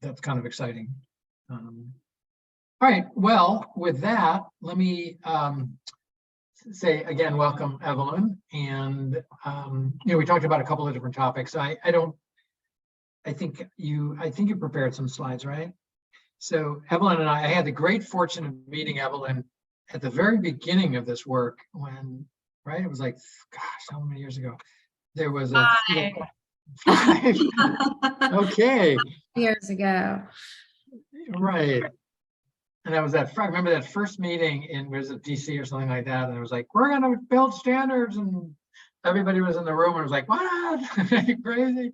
that's kind of exciting. All right, well, with that, let me say again, welcome, Evelyn. And we talked about a couple of different topics. I think you prepared some slides, right? So Evelyn and I had the great fortune of meeting Evelyn at the very beginning of this work when, right? It was like, gosh, how many years ago? There was a 5. Okay. Years ago. Right. And that was that. I remember that first meeting in, was it DC or something like that? And it was like, we're going to build standards, and everybody was in the room and was like, what? Are you crazy?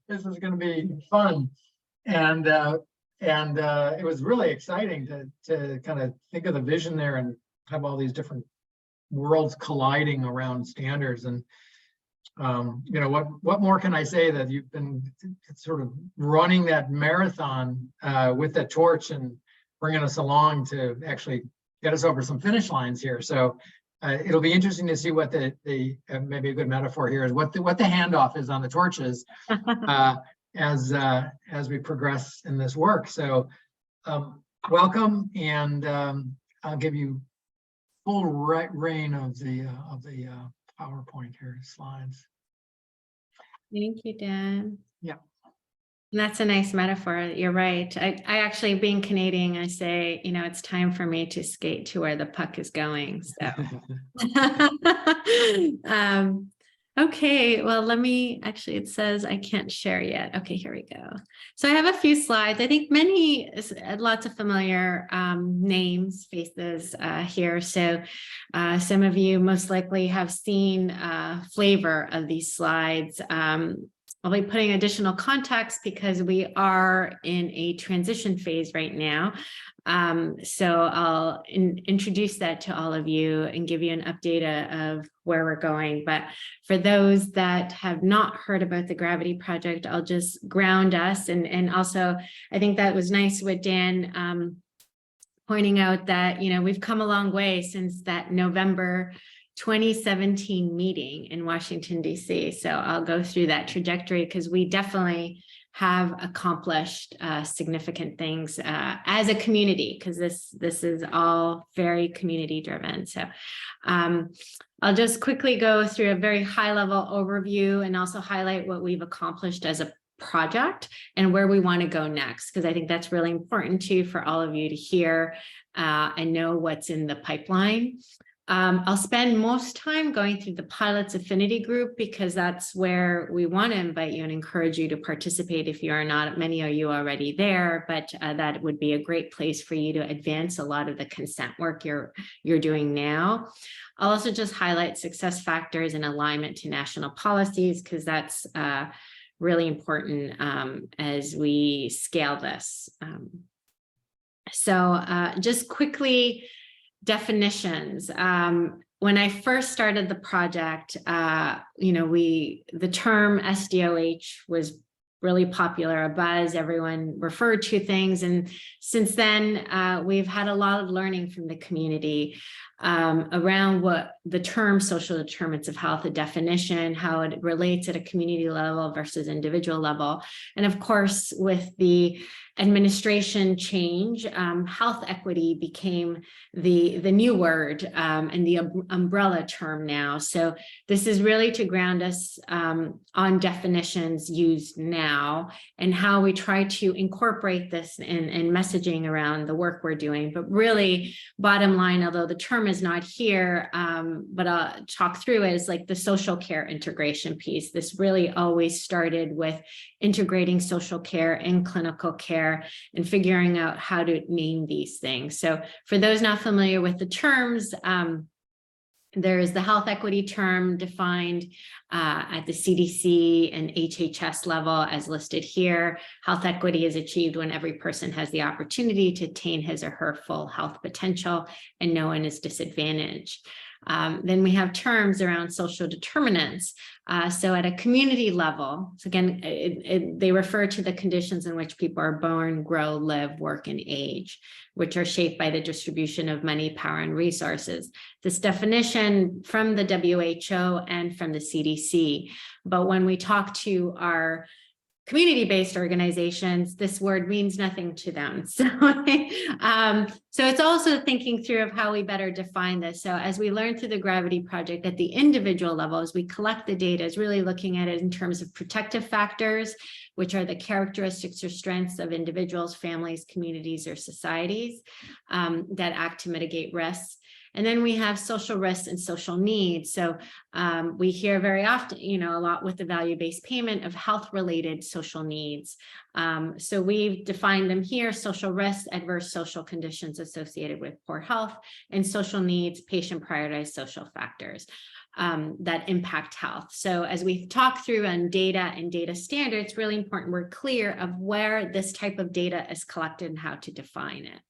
This is going to be fun. And it was really exciting to kind of think of the vision there and have all these different worlds colliding around standards. And what more can I say that you've been sort of running that marathon with that torch and bringing us along to actually get us over some finish lines here. So it'll be interesting to see what the maybe a good metaphor here is what the handoff is on the torches as we progress in this work. So welcome, and I'll give you full reign of the PowerPoint here slides. Thank you, Dan. Yeah. That's a nice metaphor. You're right. I actually, being Canadian, I say, it's time for me to skate to where the puck is going. So, okay. Well, it says I can't share yet. Okay, here we go. So I have a few slides. I think lots of familiar names, faces here. So some of you most likely have seen flavor of these slides. I'll be putting additional context because we are in a transition phase right now. So I'll introduce that to all of you and give you an update of where we're going. But for those that have not heard about the Gravity Project, I'll just ground us. And also, I think that was nice with Dan pointing out that, we've come a long way since that November 2017 meeting in Washington, D.C. So I'll go through that trajectory because we definitely have accomplished significant things as a community, because this is all very community driven. So I'll just quickly go through a very high level overview and also highlight what we've accomplished as a project and where we want to go next, because I think that's really important too for all of you to hear and know what's in the pipeline. I'll spend most time going through the Pilots Affinity group because that's where we want to invite you and encourage you to participate if you are not. Many of you are already there, but that would be a great place for you to advance a lot of the consent work you're doing now. I'll also just highlight success factors and alignment to national policies because that's really important as we scale this. So just quickly, definitions. When I first started the project, the term SDOH was really popular, a buzz, everyone referred to things. And since then, we've had a lot of learning from the community around what the term social determinants of health, a definition, how it relates at a community level versus individual level. And of course, with the administration change, health equity became the new word and the umbrella term now. So this is really to ground us on definitions used now and how we try to incorporate this in messaging around the work we're doing. But really, bottom line, although the term is not here, but I'll talk through it, is like the social care integration piece. This really always started with integrating social care and clinical care and figuring out how to name these things. So for those not familiar with the terms, there is the health equity term defined at the CDC and HHS level as listed here. Health equity is achieved when every person has the opportunity to attain his or her full health potential and no one is disadvantaged. Then we have terms around social determinants. So at a community level, so again, they refer to the conditions in which people are born, grow, live, work, and age, which are shaped by the distribution of money, power, and resources. This definition from the WHO and from the CDC. But when we talk to our community-based organizations, this word means nothing to them. So, so it's also thinking through of how we better define this. So as we learn through the Gravity Project at the individual level, as we collect the data, is really looking at it in terms of protective factors, which are the characteristics or strengths of individuals, families, communities, or societies that act to mitigate risks. And then we have social risks and social needs. So we hear very often, a lot with the value-based payment of health-related social needs. So we've defined them here: social risks, adverse social conditions associated with poor health, and social needs, patient-prioritized social factors that impact health. So as we talk through on data and data standards, it's really important we're clear of where this type of data is collected and how to define it.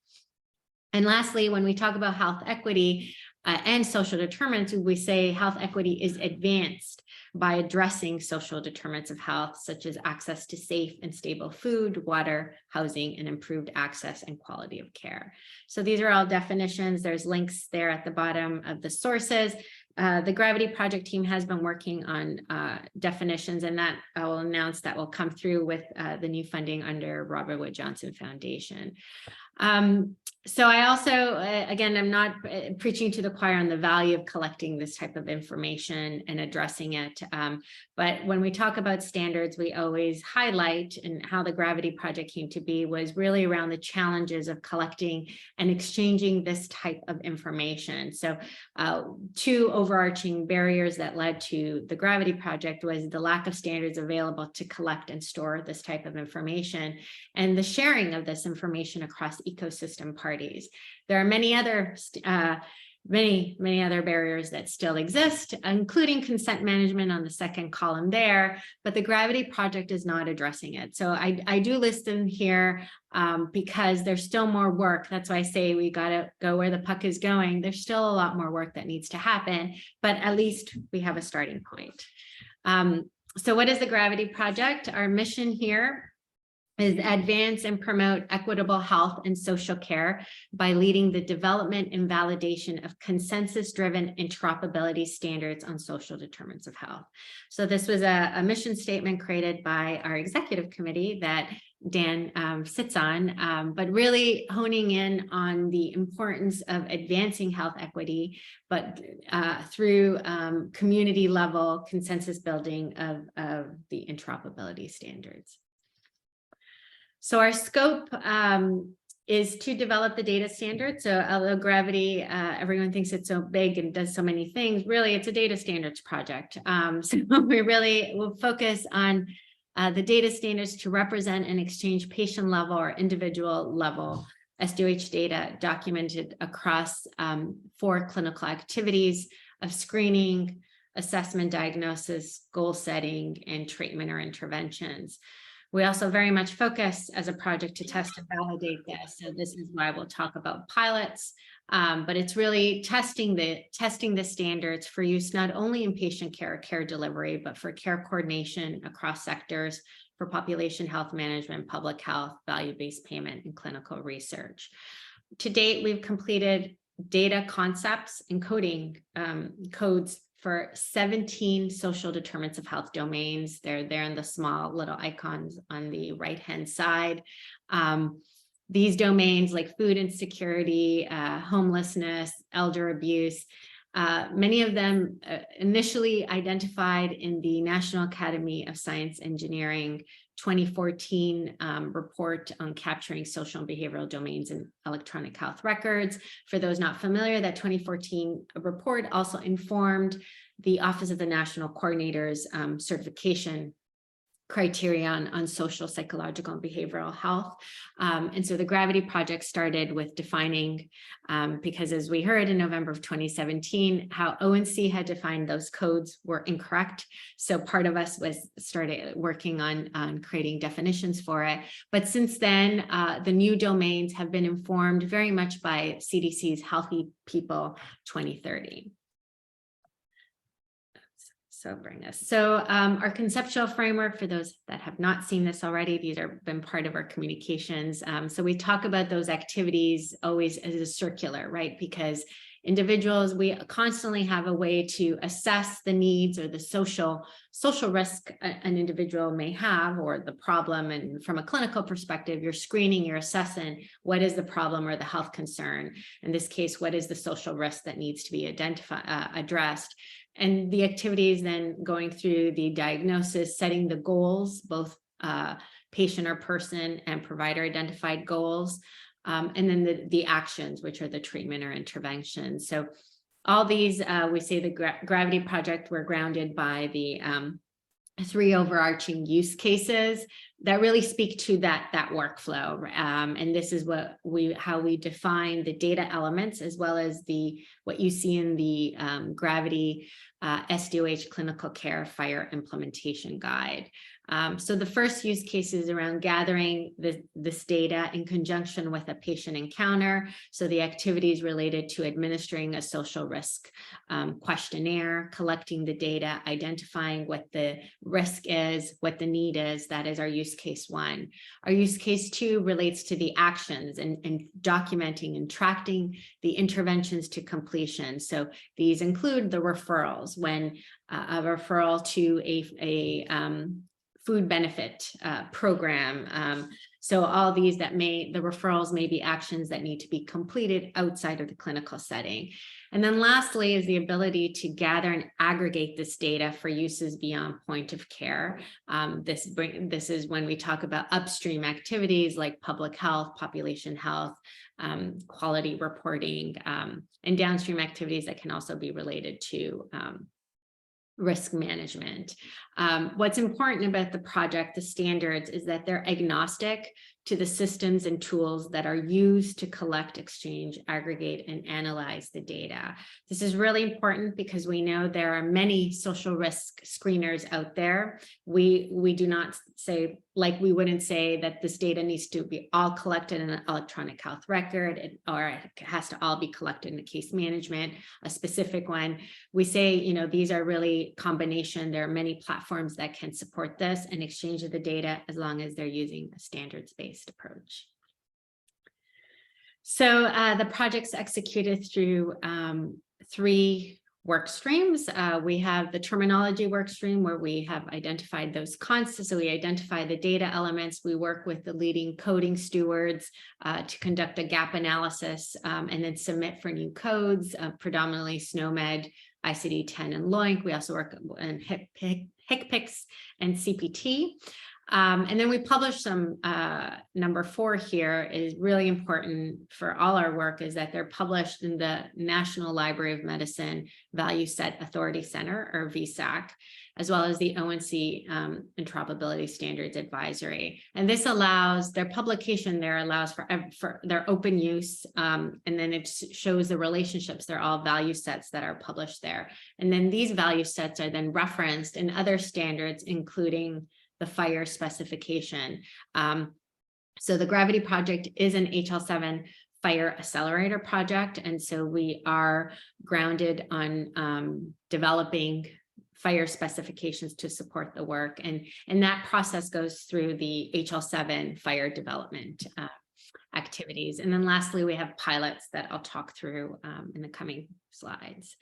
And lastly, when we talk about health equity and social determinants, we say health equity is advanced by addressing social determinants of health, such as access to safe and stable food, water, housing, and improved access and quality of care. So these are all definitions. There's links there at the bottom of the sources. The Gravity Project team has been working on definitions, and that I will announce that will come through with the new funding under Robert Wood Johnson Foundation. So I also, again, I'm not preaching to the choir on the value of collecting this type of information and addressing it. But when we talk about standards, we always highlight, and how the Gravity Project came to be was really around the challenges of collecting and exchanging this type of information. So two overarching barriers that led to the Gravity Project was the lack of standards available to collect and store this type of information, and the sharing of this information across ecosystem parties. There are many other many other barriers that still exist, including consent management on the second column there, but the Gravity Project is not addressing it. So I do list them here because there's still more work. That's why I say we got to go where the puck is going. There's still a lot more work that needs to happen, but at least we have a starting point. So what is the Gravity Project? Our mission here is advance and promote equitable health and social care by leading the development and validation of consensus-driven interoperability standards on social determinants of health. So this was a mission statement created by our executive committee that Dan sits on, but really honing in on the importance of advancing health equity, but through community level consensus building of the interoperability standards. So our scope is to develop the data standard. So although Gravity, everyone thinks it's so big and does so many things, really it's a data standards project. So we really will focus on the data standards to represent and exchange patient level or individual level SDOH data documented across 4 clinical activities of screening, assessment, diagnosis, goal setting, and treatment or interventions. We also very much focus as a project to test and validate this. So this is why we'll talk about pilots, but it's really testing the standards for use not only in patient care or care delivery, but for care coordination across sectors, for population health management, public health, value-based payment, and clinical research. To date, we've completed data concepts and coding codes for 17 social determinants of health domains. They're there in the small little icons on the right-hand side. These domains like food insecurity, homelessness, elder abuse, many of them initially identified in the National Academy of Science Engineering 2014 report on capturing social and behavioral domains in electronic health records. For those not familiar, that 2014 report also informed the Office of the National Coordinator's certification criterion on social, psychological, and behavioral health. And so the Gravity Project started with defining, because as we heard in November of 2017, how ONC had defined those codes were incorrect. So part of us started working on creating definitions for it. But since then, the new domains have been informed very much by CDC's Healthy People 2030. So bring us. So our conceptual framework, for those that have not seen this already, these have been part of our communications. So we talk about those activities always as a circular, right? Because individuals. We constantly have a way to assess the needs or the social risk an individual may have, or the problem. And from a clinical perspective, you're screening, you're assessing what is the problem or the health concern. In this case, what is the social risk that needs to be addressed? And the activities then going through the diagnosis, setting the goals, both patient or person and provider identified goals, and then the actions, which are the treatment or intervention. So all these, we say the Gravity Project, were grounded by the 3 overarching use cases that really speak to that workflow. And this is how we define the data elements, as well as what you see in the Gravity SDOH Clinical Care Fire Implementation Guide. So the first use case is around gathering this data in conjunction with a patient encounter. So the activities related to administering a social risk questionnaire, collecting the data, identifying what the risk is, what the need is. That is our use case 1. Our use case 2 relates to the actions and documenting and tracking the interventions to completion. So these include the referrals, when a referral to a food benefit program. So all these the referrals may be actions that need to be completed outside of the clinical setting. And then lastly is the ability to gather and aggregate this data for uses beyond point of care. This is when we talk about upstream activities like public health, population health, quality reporting, and downstream activities that can also be related to risk management. What's important about the project, the standards, is that they're agnostic to the systems and tools that are used to collect, exchange, aggregate, and analyze the data. This is really important because we know there are many social risk screeners out there. We do not say, like we wouldn't say that this data needs to be all collected in an electronic health record, or it has to all be collected in a case management, a specific one. We say, these are really combination. There are many platforms that can support this and exchange of the data as long as they're using a standards-based approach. So the project's executed through 3 work streams. We have the terminology work stream, where we have identified those concepts. So we identify the data elements. We work with the leading coding stewards to conduct a gap analysis and then submit for new codes, predominantly SNOMED, ICD-10, and LOINC. We also work in HCPCS and CPT. And then we publish some, number 4 here is really important for all our work, is that they're published in the National Library of Medicine Value Set Authority Center, or VSAC, as well as the ONC Interoperability Standards Advisory. And this allows, their publication there allows for their open use, and then it shows the relationships. They're all value sets that are published there. And then these value sets are then referenced in other standards, including the fire specification. So the Gravity Project is an HL7 fire accelerator project. And so we are grounded on developing fire specifications to support the work. And that process goes through the HL7 fire development activities. And then lastly, we have pilots that I'll talk through in the coming slides.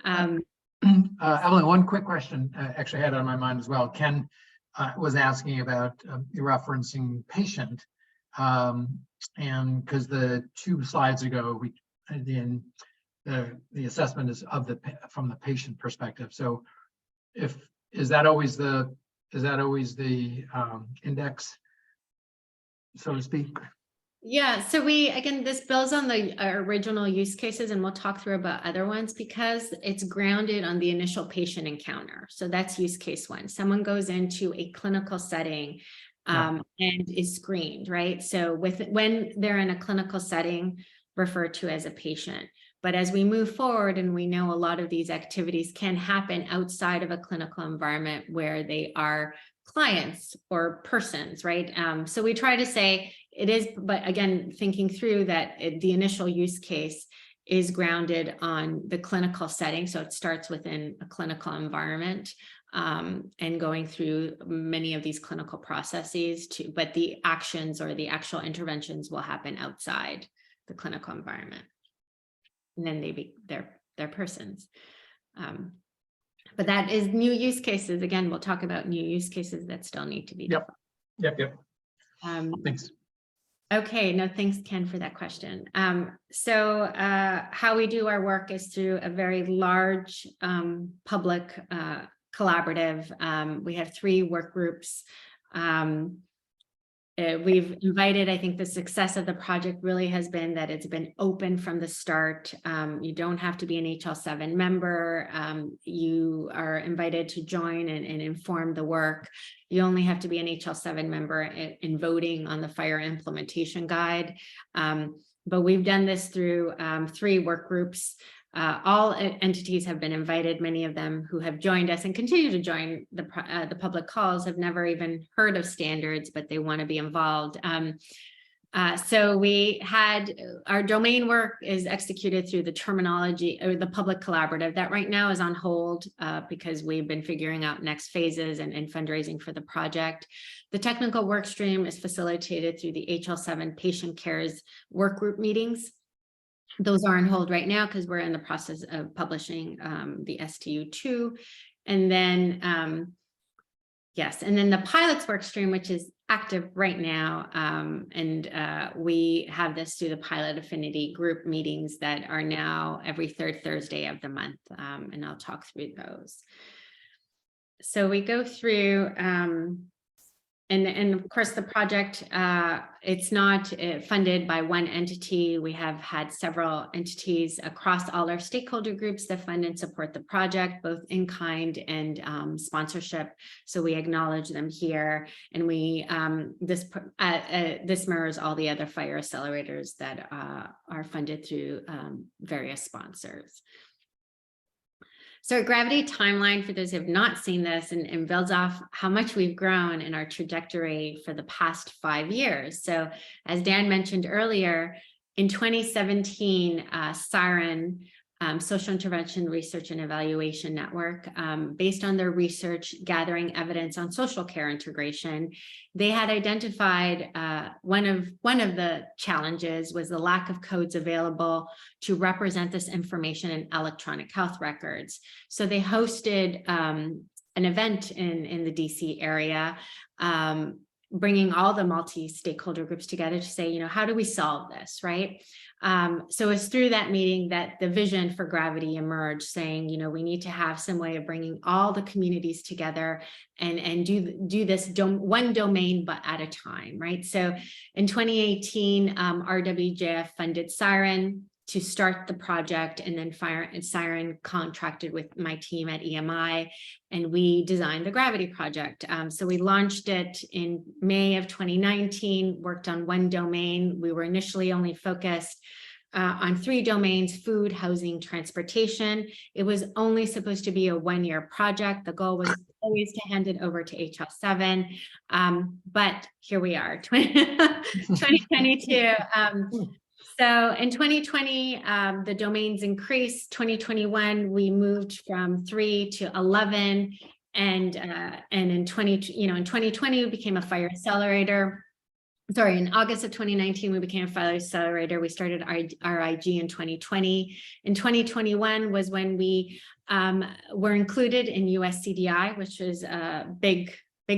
Evelyn, one quick question actually I had on my mind as well. Ken was asking about referencing patient, and because the 2 slides ago, the assessment is from the patient perspective. So, is that always the index, so to speak? Yeah, so this builds on the original use cases, and we'll talk through about other ones because it's grounded on the initial patient encounter. So that's use case 1. Someone goes into a clinical setting and is screened, right? So when they're in a clinical setting, referred to as a patient. But as we move forward, and we know a lot of these activities can happen outside of a clinical environment where they are clients or persons, right? So we try to say it is, but again, thinking through that the initial use case is grounded on the clinical setting. So it starts within a clinical environment and going through many of these clinical processes but the actions or the actual interventions will happen outside the clinical environment. and then they're persons. But that is new use cases. Again, we'll talk about new use cases that still need to be Yep. Yep. Thanks. Okay, no, thanks, Ken, for that question. So how we do our work is through a very large public collaborative. We have 3 work groups. We've invited, I think the success of the project really has been that it's been open from the start. You don't have to be an HL7 member. You are invited to join and inform the work. You only have to be an HL7 member in voting on the fire implementation guide. But we've done this through 3 work groups. All entities have been invited. Many of them who have joined us and continue to join the public calls have never even heard of standards, but they want to be involved. So we had our domain work is executed through the terminology or the public collaborative that right now is on hold because we've been figuring out next phases and fundraising for the project. The technical work stream is facilitated through the HL7 patient cares work group meetings. Those are on hold right now because we're in the process of publishing the STU2. And then, yes, and then the pilots work stream, which is active right now. We have this through the pilot affinity group meetings that are now every 3rd Thursday of the month. And I'll talk through those. So we go through, and of course, the project, it's not funded by one entity. We have had several entities across all our stakeholder groups that fund and support the project, both in kind and sponsorship. So we acknowledge them here. And we this mirrors all the other fire accelerators that are funded through various sponsors. So our gravity timeline, for those who have not seen this, and builds off how much we've grown in our trajectory for the past 5 years. So as Dan mentioned earlier, in 2017, Siren, Social Intervention Research and Evaluation Network, based on their research gathering evidence on social care integration, they had identified one of the challenges was the lack of codes available to represent this information in electronic health records. So they hosted an event in the DC area, bringing all the multi-stakeholder groups together to say, you know, how do we solve this, right? So it's through that meeting that the vision for Gravity emerged, saying, you know, we need to have some way of bringing all the communities together and do this one domain, but at a time, right? So in 2018, RWJF funded Siren to start the project, and then Siren contracted with my team at EMI, and we designed the Gravity project. So we launched it in May of 2019, worked on one domain. We were initially only focused on 3 domains: food, housing, transportation. It was only supposed to be a 1-year project. The goal was always to hand it over to HL7. But here we are, 2022. So in 2020, the domains increased. 2021, we moved from 3 to 11, and in 2020 we became a fire accelerator. Sorry, in August of 2019, we became a fire accelerator. We started our IG in 2020. In 2021 was when we were included in USCDI, which is a big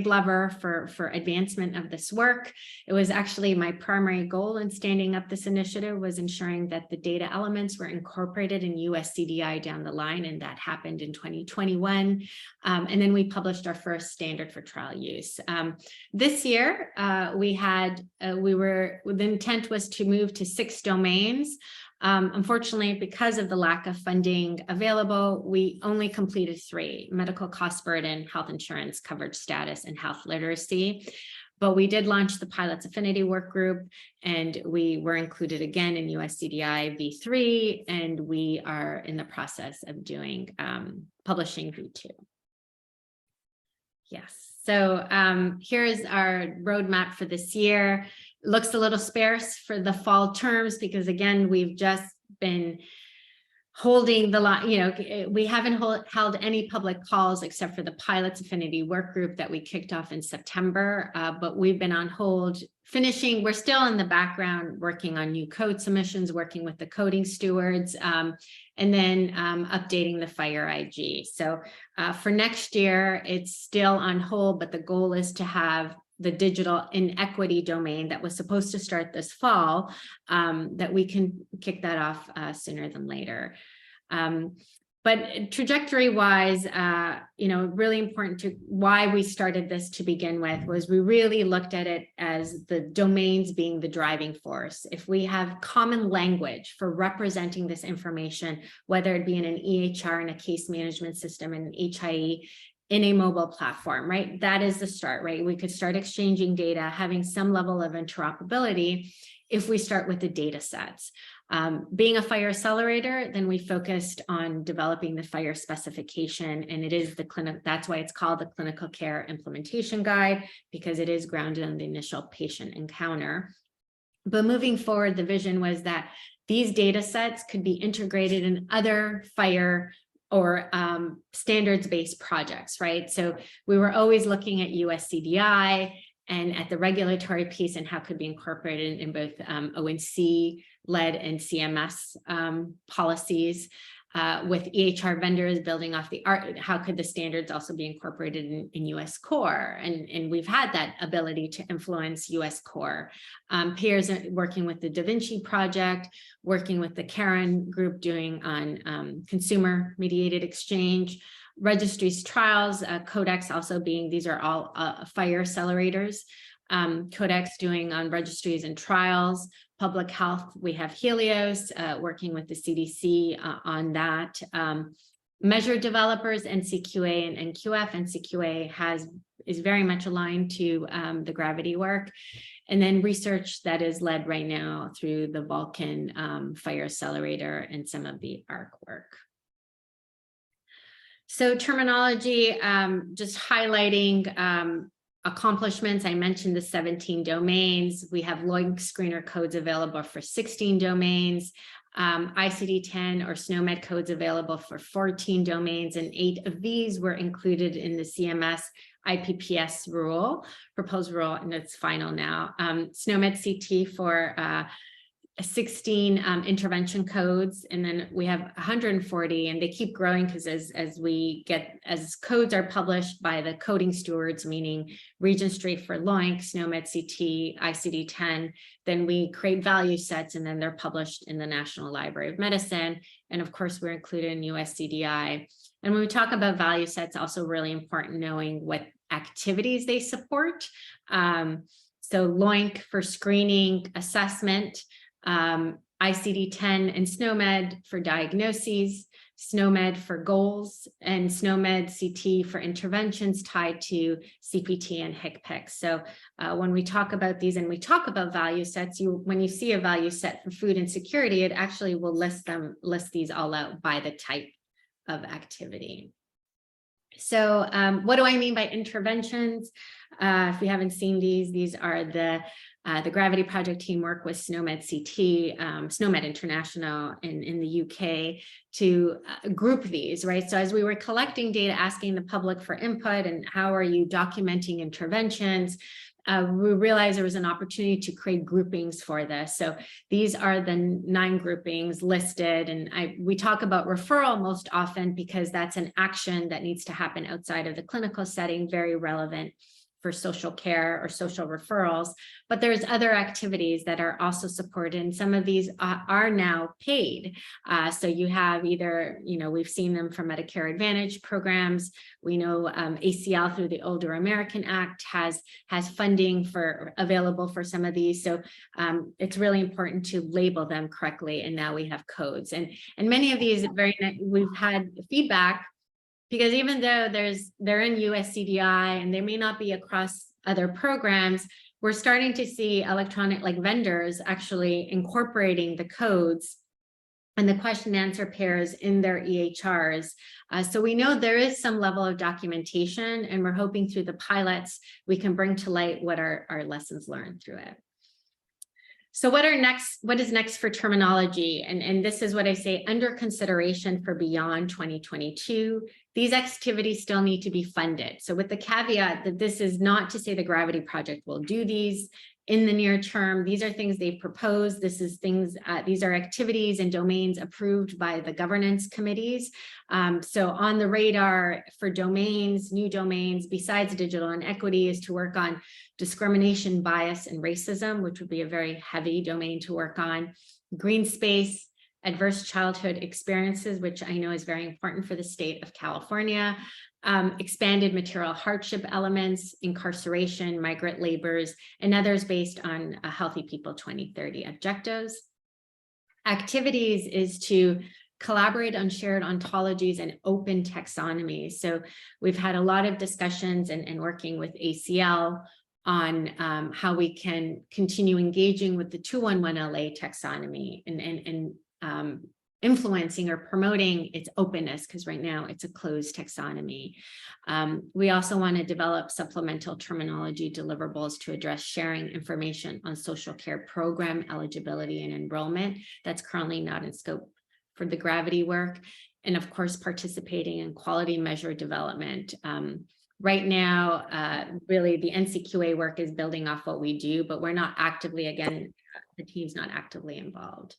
lever for advancement of this work. It was actually my primary goal in standing up this initiative, was ensuring that the data elements were incorporated in USCDI down the line, and that happened in 2021. And then we published our first standard for trial use. This year, the intent was to move to 6 domains. Unfortunately, because of the lack of funding available, we only completed 3: medical cost burden, health insurance coverage status, and health literacy. But we did launch the Pilots Affinity Work Group, and we were included again in USCDI V3, and we are in the process of doing publishing V2. Yes, so here is our roadmap for this year. Looks a little sparse for the fall terms because, again, we've just been holding the line, we haven't held any public calls except for the pilots affinity work group that we kicked off in September, but we've been on hold finishing. We're still in the background working on new code submissions, working with the coding stewards, and then updating the Fire IG. So for next year, it's still on hold, but the goal is to have the digital inequity domain that was supposed to start this fall, that we can kick that off sooner than later. But trajectory wise, really important to why we started this to begin with was we really looked at it as the domains being the driving force. If we have common language for representing this information, whether it be in an EHR, in a case management system, in an HIE, in a mobile platform, right? That is the start, right? We could start exchanging data, having some level of interoperability if we start with the data sets. Being a fire accelerator, then we focused on developing the fire specification, and it is the clinic. That's why it's called the Clinical Care Implementation Guide, because it is grounded on the initial patient encounter. But moving forward, the vision was that these data sets could be integrated in other fire or standards-based projects, right? So we were always looking at US CDI and at the regulatory piece and how it could be incorporated in both ONC-led and CMS policies, with EHR vendors building off the art. How could the standards also be incorporated in US core? And we've had that ability to influence US core. Peers working with the Da Vinci project, working with the Karen group doing on consumer mediated exchange, registries, trials, Codex also being, these are all fire accelerators. Codex doing on registries and trials. Public health, we have Helios working with the CDC on that. Measure developers, NCQA and NQF. NCQA is very much aligned to the Gravity work. And then research that is led right now through the Vulcan Fire Accelerator and some of the ARC work. So terminology, just highlighting accomplishments. I mentioned the 17 domains. We have LOINC screener codes available for 16 domains, ICD-10 or SNOMED codes available for 14 domains, and 8 of these were included in the CMS IPPS rule, proposed rule, and it's final now. SNOMED CT for 16 intervention codes, and then we have 140, and they keep growing because as codes are published by the coding stewards, meaning Regent Street for LOINC, SNOMED CT, ICD-10, then we create value sets, and then they're published in the National Library of Medicine. And of course, we're included in US CDI. And when we talk about value sets, also really important knowing what activities they support. So LOINC for screening, assessment, ICD-10 and SNOMED for diagnoses, SNOMED for goals, and SNOMED CT for interventions tied to CPT and HCPCS. So when we talk about these and we talk about value sets, when you see a value set for food insecurity, it actually will list these all out by the type of activity. So what do I mean by interventions? If you haven't seen these are the Gravity Project team work with SNOMED CT, SNOMED International in the UK to group these, right? So as we were collecting data, asking the public for input and how are you documenting interventions, we realized there was an opportunity to create groupings for this. So these are the 9 groupings listed, and we talk about referral most often because that's an action that needs to happen outside of the clinical setting, very relevant for social care or social referrals, but there's other activities that are also supported, and some of these are now paid. So you have either, we've seen them from Medicare Advantage programs. We know ACL through the Older American Act has funding available for some of these. So it's really important to label them correctly, and now we have codes. And many of these we've had feedback, because even though they're in US CDI and they may not be across other programs, we're starting to see electronic vendors actually incorporating the codes and the question and answer pairs in their EHRs. So we know there is some level of documentation, and we're hoping through the pilots we can bring to light what are our lessons learned through it. So what is next for terminology? And this is what I say, under consideration for beyond 2022, these activities still need to be funded. So with the caveat that this is not to say the Gravity Project will do these in the near term. These are things they've proposed. These are activities and domains approved by the governance committees. So on the radar for domains, new domains, besides digital inequity, is to work on discrimination, bias, and racism, which would be a very heavy domain to work on. Green space, adverse childhood experiences, which I know is very important for the state of California. Expanded material hardship elements, incarceration, migrant labors, and others based on Healthy People 2030 objectives. Activities is to collaborate on shared ontologies and open taxonomies. So we've had a lot of discussions and working with ACL on how we can continue engaging with the 211 LA taxonomy and influencing or promoting its openness, because right now it's a closed taxonomy. We also want to develop supplemental terminology deliverables to address sharing information on social care program eligibility and enrollment. That's currently not in scope for the Gravity work. And of course, participating in quality measure development. Right now, really the NCQA work is building off what we do, but we're not actively, again, the team's not actively involved.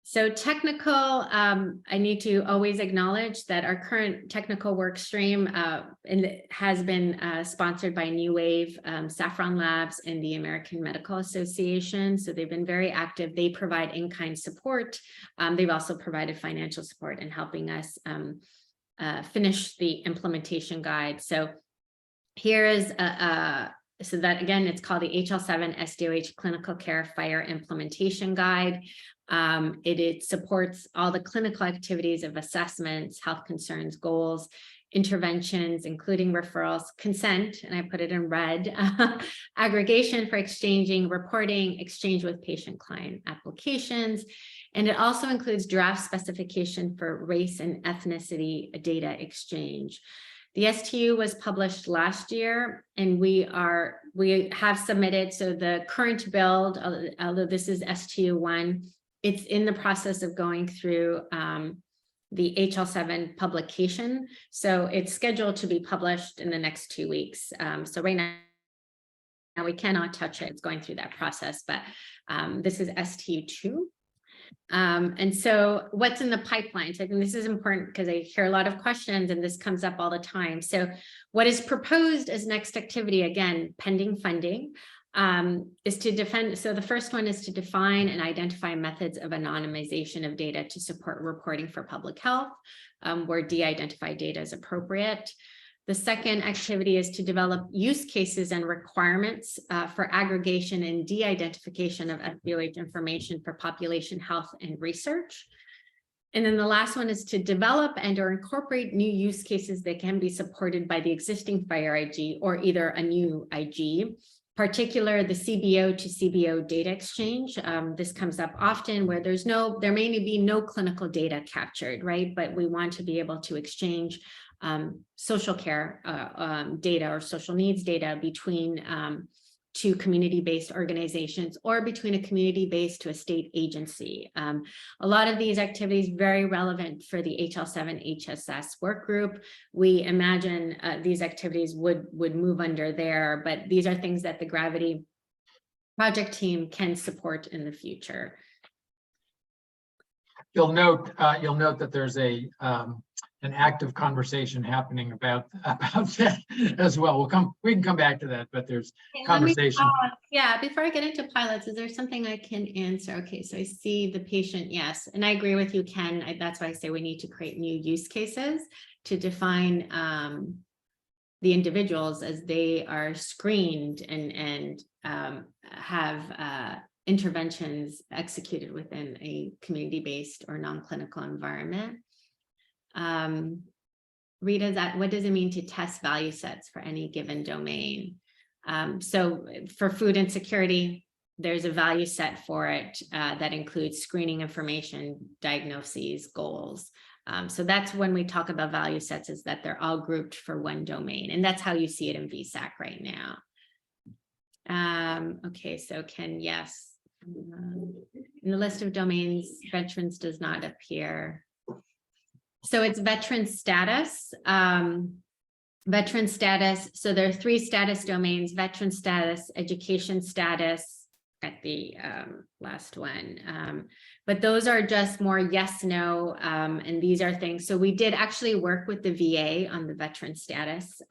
So technical, I need to always acknowledge that our current technical work stream has been sponsored by New Wave, Saffron Labs, and the American Medical Association. So they've been very active. They provide in-kind support. They've also provided financial support in helping us finish the implementation guide. So here is so that again, it's called the HL7 SDOH Clinical Care Fire Implementation Guide. It supports all the clinical activities of assessments, health concerns, goals, interventions, including referrals, consent, and I put it in red, aggregation for exchanging, reporting, exchange with patient-client applications. And it also includes draft specification for race and ethnicity data exchange. The STU was published last year, and we have submitted. So the current build, although this is STU1, it's in the process of going through the HL7 publication. So it's scheduled to be published in the next 2 weeks. So right now we cannot touch it. It's going through that process, but this is STU2. And so what's in the pipeline? So I think this is important because I hear a lot of questions and this comes up all the time. So what is proposed as next activity, again, pending funding, is to defend. So the first one is to define and identify methods of anonymization of data to support reporting for public health, where de-identified data is appropriate. The second activity is to develop use cases and requirements for aggregation and de-identification of SDOH information for population health and research. And then the last one is to develop and or incorporate new use cases that can be supported by the existing Fire IG or either a new IG, particular the CBO to CBO data exchange. This comes up often where there may be no clinical data captured, right? But we want to be able to exchange social care data or social needs data between two community-based organizations or between a community-based to a state agency. A lot of these activities very relevant for the HL7 HSS work group. We imagine these activities would move under there, but these are things that the Gravity project team can support in the future. You'll note that there's an active conversation happening about that as well. We can come back to that, but there's conversation. Yeah, before I get into pilots, is there something I can answer? Okay, so I see the patient, yes, and I agree with you, Ken. That's why I say we need to create new use cases to define the individuals as they are screened and have interventions executed within a community-based or non-clinical environment. Rita, what does it mean to test value sets for any given domain? So for food insecurity, there's a value set for it that includes screening information, diagnoses, goals. So that's when we talk about value sets, is that they're all grouped for one domain. And that's how you see it in VSAC right now. Okay, so yes. In the list of domains, veterans does not appear. So it's veteran status. Veteran status. So there are 3 status domains: veteran status, education status, at the last one. But those are just more yes, no, and these are things. So we did actually work with the VA on the veteran status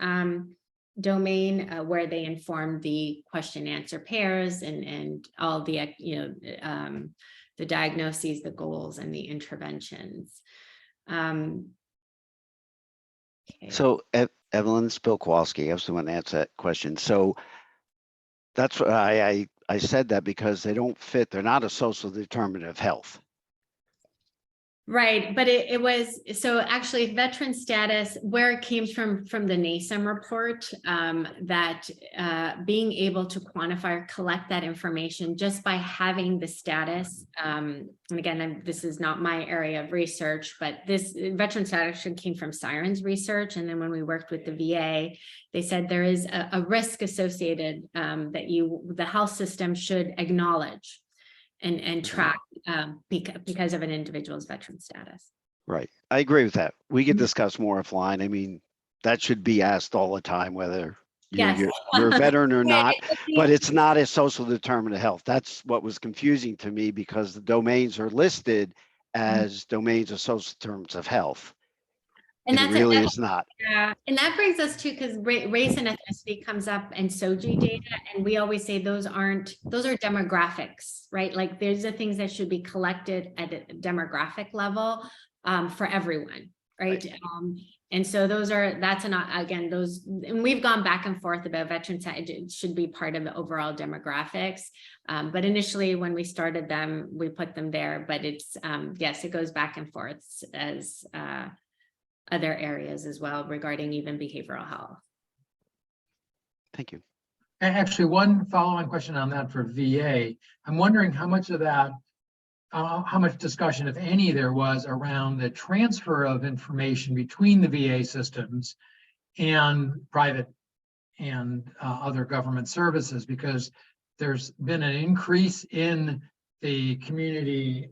domain, where they informed the question answer pairs and all the, the diagnoses, the goals, and the interventions. Okay. So Evelyn, Bill Kowalski, I was the one to answer that question. So that's what I said that because they don't fit. They're not a social determinant of health. Right, but it was, so actually veteran status, where it came from the NASM report, that being able to quantify or collect that information just by having the status, and again, this is not my area of research, but this veteran status came from Sirens research. And then when we worked with the VA, they said there is a risk associated that the health system should acknowledge and track because of an individual's veteran status. Right. I agree with that. We could discuss more offline. I mean, that should be asked all the time, whether you're a veteran or not, but it's not a social determinant of health. That's what was confusing to me, because the domains are listed as domains of social determinants of health. And it really is not. Yeah, and that brings us to, because race and ethnicity comes up in SOGI data, and we always say those are demographics, right? Like there's the things that should be collected at a demographic level for everyone, right? And so and we've gone back and forth about veterans, it should be part of the overall demographics. But initially when we started them, we put them there, but it's, yes, it goes back and forth as other areas as well regarding even behavioral health. Thank you. And actually, one follow-on question on that for VA. I'm wondering how much of that, how much discussion, if any, there was around the transfer of information between the VA systems and private and other government services, because there's been an increase in the community,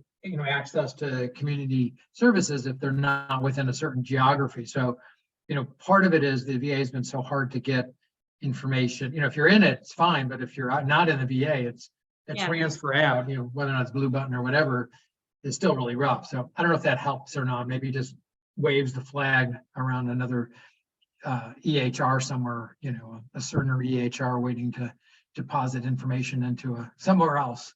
access to community services if they're not within a certain geography. So, part of it is the VA has been so hard to get information. If you're in it, it's fine, but if you're not in the VA, it's a transfer out, whether or not it's Blue Button or whatever, is still really rough. So I don't know if that helps or not. Maybe just waves the flag around another EHR somewhere, a Cerner EHR waiting to deposit information into somewhere else.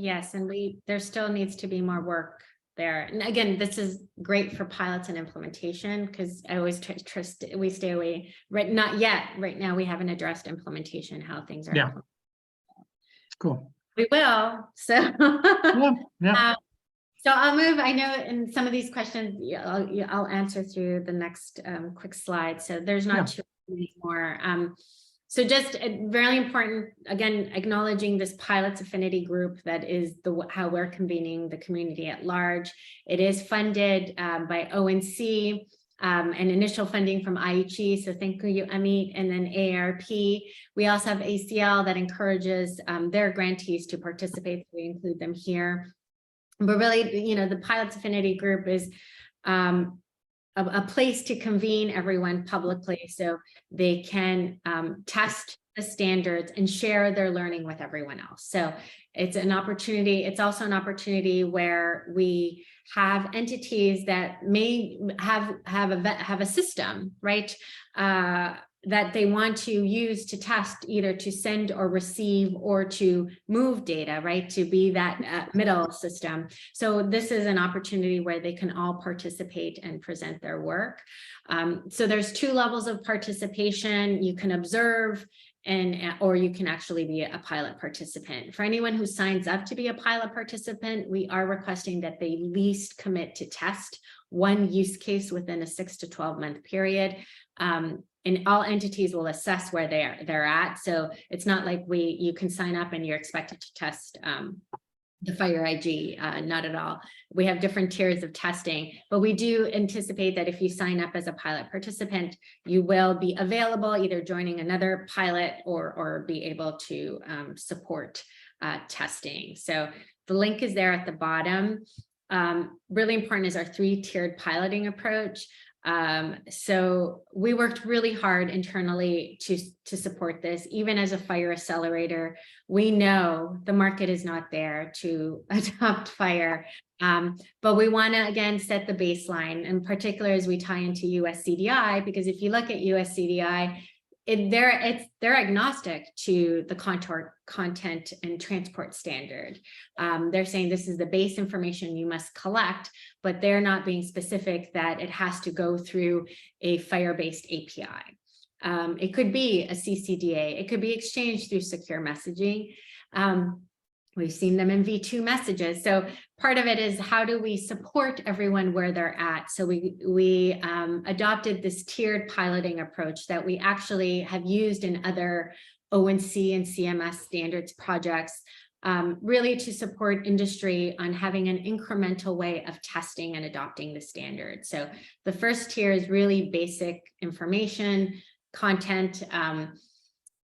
Yes, and there still needs to be more work there. And again, this is great for pilots and implementation, because I always trust we stay away. Not yet. Right now, we haven't addressed implementation, how things are. Yeah. Cool. We will. So. Yeah. So I'll move. I know in some of these questions, I'll answer through the next quick slide. So there's not too many more. So just very important, again, acknowledging this pilots affinity group that is how we're convening the community at large. It is funded by ONC and initial funding from IHE. So thank you, EMI, and then AARP. We also have ACL that encourages their grantees to participate. We include them here. But really, the pilots affinity group is a place to convene everyone publicly so they can test the standards and share their learning with everyone else. So it's an opportunity. It's also an opportunity where we have entities that may have a system, right? That they want to use to test, either to send or receive or to move data, right? To be that middle system. So this is an opportunity where they can all participate and present their work. So there's 2 levels of participation. You can observe or you can actually be a pilot participant. For anyone who signs up to be a pilot participant, we are requesting that they least commit to test 1 use case within a 6 to 12 month period. And all entities will assess where they're at. So it's not like you can sign up and you're expected to test the fire IG, not at all. We have different tiers of testing, but we do anticipate that if you sign up as a pilot participant, you will be available either joining another pilot or be able to support testing. So the link is there at the bottom. Really important is our 3-tiered piloting approach. So we worked really hard internally to support this. Even as a fire accelerator, we know the market is not there to adopt fire, but we want to again set the baseline, in particular as we tie into US CDI, because if you look at US CDI, they're agnostic to the content and transport standard. They're saying this is the base information you must collect, but they're not being specific that it has to go through a fire-based API. It could be a CCDA. It could be exchanged through secure messaging. We've seen them in V2 messages. So part of it is how do we support everyone where they're at? So we adopted this tiered piloting approach that we actually have used in other ONC and CMS standards projects, really to support industry on having an incremental way of testing and adopting the standard. So the first tier is really basic information, content.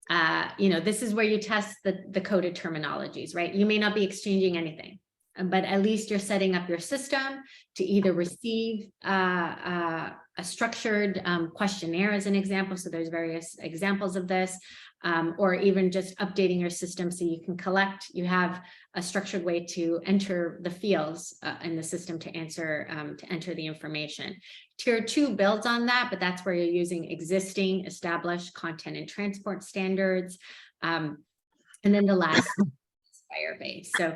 This is where you test the coded terminologies, right? You may not be exchanging anything, but at least you're setting up your system to either receive a structured questionnaire as an example. So there's various examples of this, or even just updating your system so you can collect. You have a structured way to enter the fields in the system to enter the information. Tier 2 builds on that, but that's where you're using existing established content and transport standards. And then the last is fire-based. So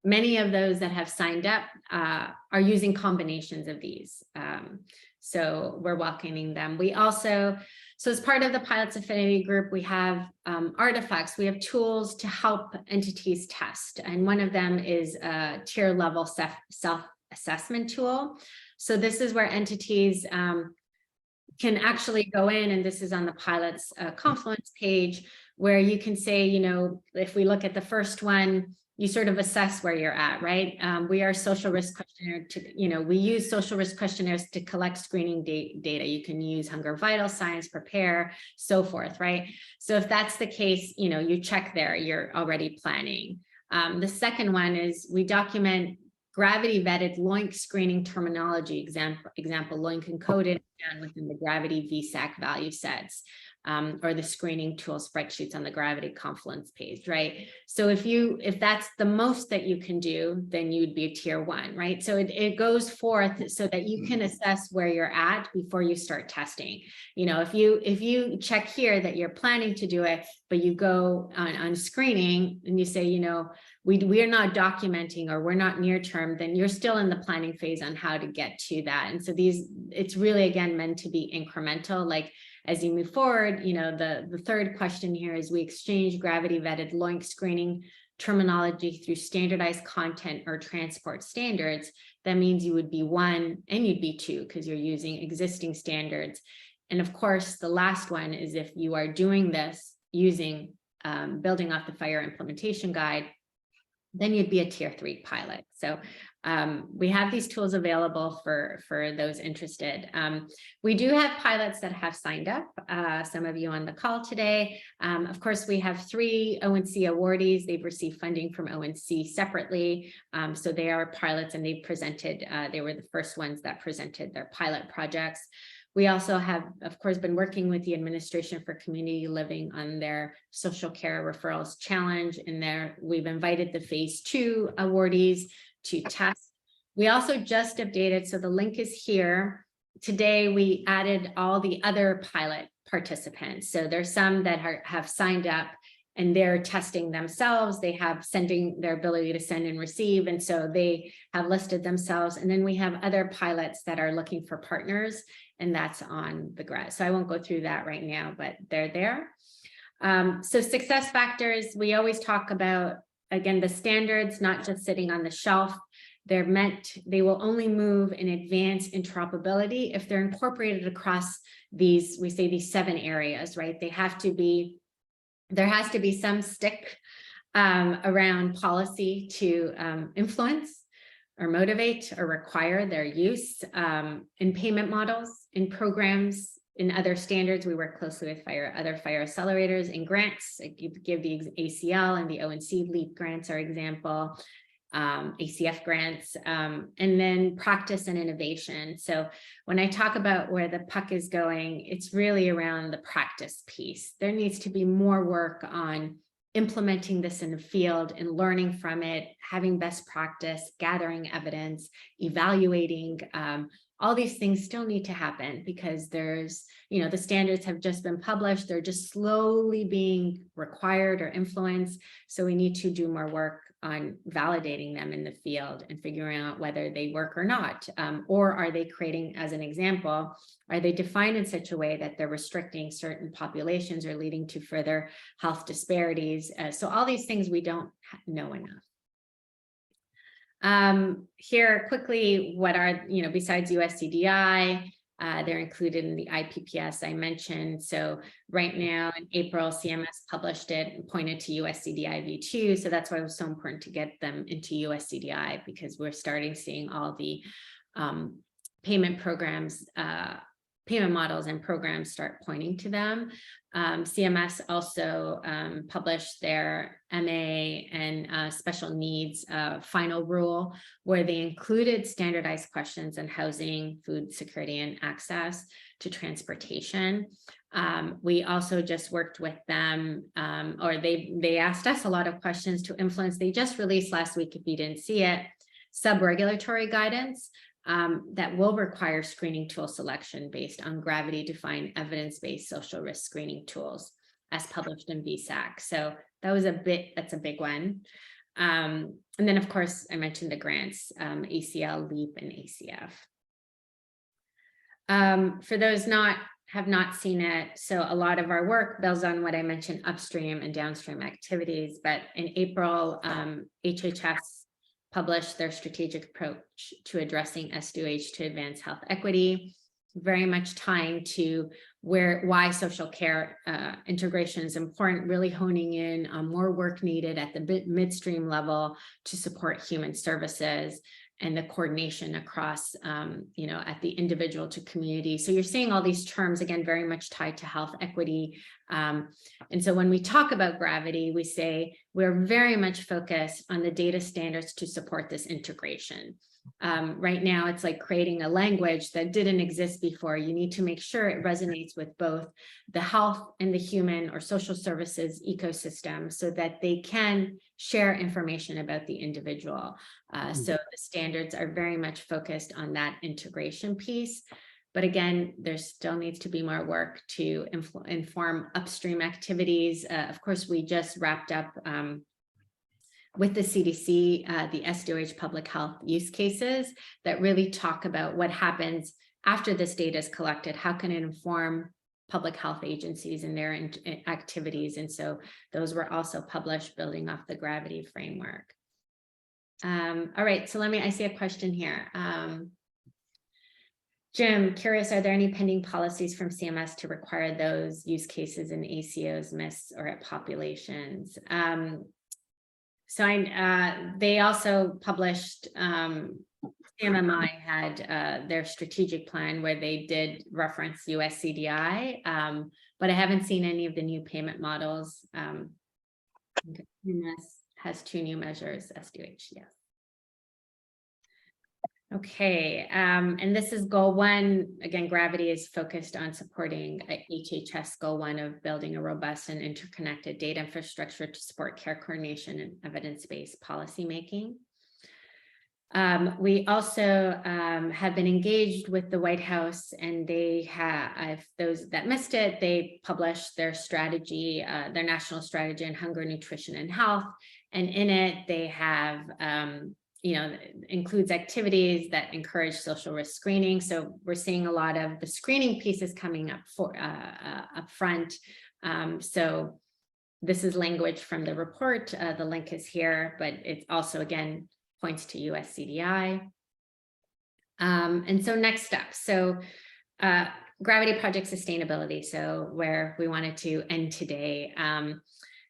many of those that have signed up are using combinations of these. So we're welcoming them. We also, so as part of the Pilots Affinity group, we have artifacts. We have tools to help entities test. And one of them is a tier level self-assessment tool. So this is where entities can actually go in, and this is on the Pilots Confluence page, where you can say, if we look at the first one, you sort of assess where you're at, right? We are social risk questionnaire we use social risk questionnaires to collect screening data. You can use Hunger Vital Signs, Prepare, so forth, right? So if that's the case, you check there, you're already planning. The second one is we document gravity vetted LOINC screening terminology, example LOINC encoded and within the gravity VSAC value sets, or the screening tool spreadsheets on the Gravity Confluence page, right? So if that's the most that you can do, then you'd be a tier 1, right? So it goes forth so that you can assess where you're at before you start testing. If you check here that you're planning to do it, but you go on screening and you say, we are not documenting or we're not near term, then you're still in the planning phase on how to get to that. And so it's really, again, meant to be incremental. Like as you move forward, the third question here is we exchange gravity vetted LOINC screening terminology through standardized content or transport standards. That means you would be 1 and you'd be 2 because you're using existing standards. And of course, the last one is if you are doing this using building off the fire implementation guide, then you'd be a tier 3 pilot. So we have these tools available for those interested. We do have pilots that have signed up, some of you on the call today. Of course, we have 3 ONC awardees. They've received funding from ONC separately. So they are pilots and they've presented, they were the first ones that presented their pilot projects. We also have, of course, been working with the Administration for Community Living on their Social Care Referrals Challenge. And we've invited the phase 2 awardees to test. We also just updated, so the link is here. Today, we added all the other pilot participants. So there's some that have signed up and they're testing themselves. They have their ability to send and receive. And so they have listed themselves. And then we have other pilots that are looking for partners, and that's on the grad. So I won't go through that right now, but they're there. So success factors, we always talk about, again, the standards, not just sitting on the shelf. They will only move in advanced interoperability if they're incorporated across these 7 areas, right? There has to be some stick around policy to influence or motivate or require their use in payment models, in programs, in other standards. We work closely with other fire accelerators and grants. I give the ACL and the ONC LEAP grants are example, ACF grants, and then practice and innovation. So when I talk about where the puck is going, it's really around the practice piece. There needs to be more work on implementing this in the field and learning from it, having best practice, gathering evidence, evaluating. All these things still need to happen because there's, the standards have just been published. They're just slowly being required or influenced. So we need to do more work on validating them in the field and figuring out whether they work or not. Or are they creating, as an example, are they defined in such a way that they're restricting certain populations or leading to further health disparities? So all these things we don't know enough. Here quickly, what are, besides USCDI, they're included in the IPPS I mentioned. So right now in April, CMS published it and pointed to USCDI V2. So that's why it was so important to get them into USCDI, because we're starting seeing all the payment programs, payment models and programs start pointing to them. CMS also published their MA and special needs final rule, where they included standardized questions on housing, food security, and access to transportation. We also just worked with them, or they asked us a lot of questions to influence. They just released last week, if you didn't see it, sub-regulatory guidance that will require screening tool selection based on gravity-defined evidence-based social risk screening tools as published in VSAC. So that's a big one. And then of course, I mentioned the grants, ACL, LEAP, and ACF. For those have not seen it, so a lot of our work builds on what I mentioned, upstream and downstream activities. But in April, HHS published their strategic approach to addressing SDOH to advance health equity, very much tying to why social care integration is important, really honing in on more work needed at the midstream level to support human services and the coordination across, at the individual to community. So you're seeing all these terms, again, very much tied to health equity. And so when we talk about gravity, we say we're very much focused on the data standards to support this integration. Right now, it's like creating a language that didn't exist before. You need to make sure it resonates with both the health and the human or social services ecosystem so that they can share information about the individual. So the standards are very much focused on that integration piece. But again, there still needs to be more work to inform upstream activities. Of course, we just wrapped up with the CDC, the SDOH public health use cases that really talk about what happens after this data is collected. How can it inform public health agencies and their activities? And so those were also published building off the gravity framework. All right, so I see a question here. Jim, curious, are there any pending policies from CMS to require those use cases in ACOs, MISS, or at populations? So they also published, CMMI had their strategic plan where they did reference USCDI, but I haven't seen any of the new payment models. CMS has 2 new measures, SDOH, yes. Okay, and this is goal 1. Again, gravity is focused on supporting HHS goal 1 of building a robust and interconnected data infrastructure to support care coordination and evidence-based policymaking. We also have been engaged with the White House, and they have, those that missed it, they published their strategy, their national strategy on hunger, nutrition, and health. And in it, they have includes activities that encourage social risk screening. So we're seeing a lot of the screening pieces coming up up front. So this is language from the report. The link is here, but it also, again, points to USCDI. And so next step. So gravity project sustainability. So where we wanted to end today.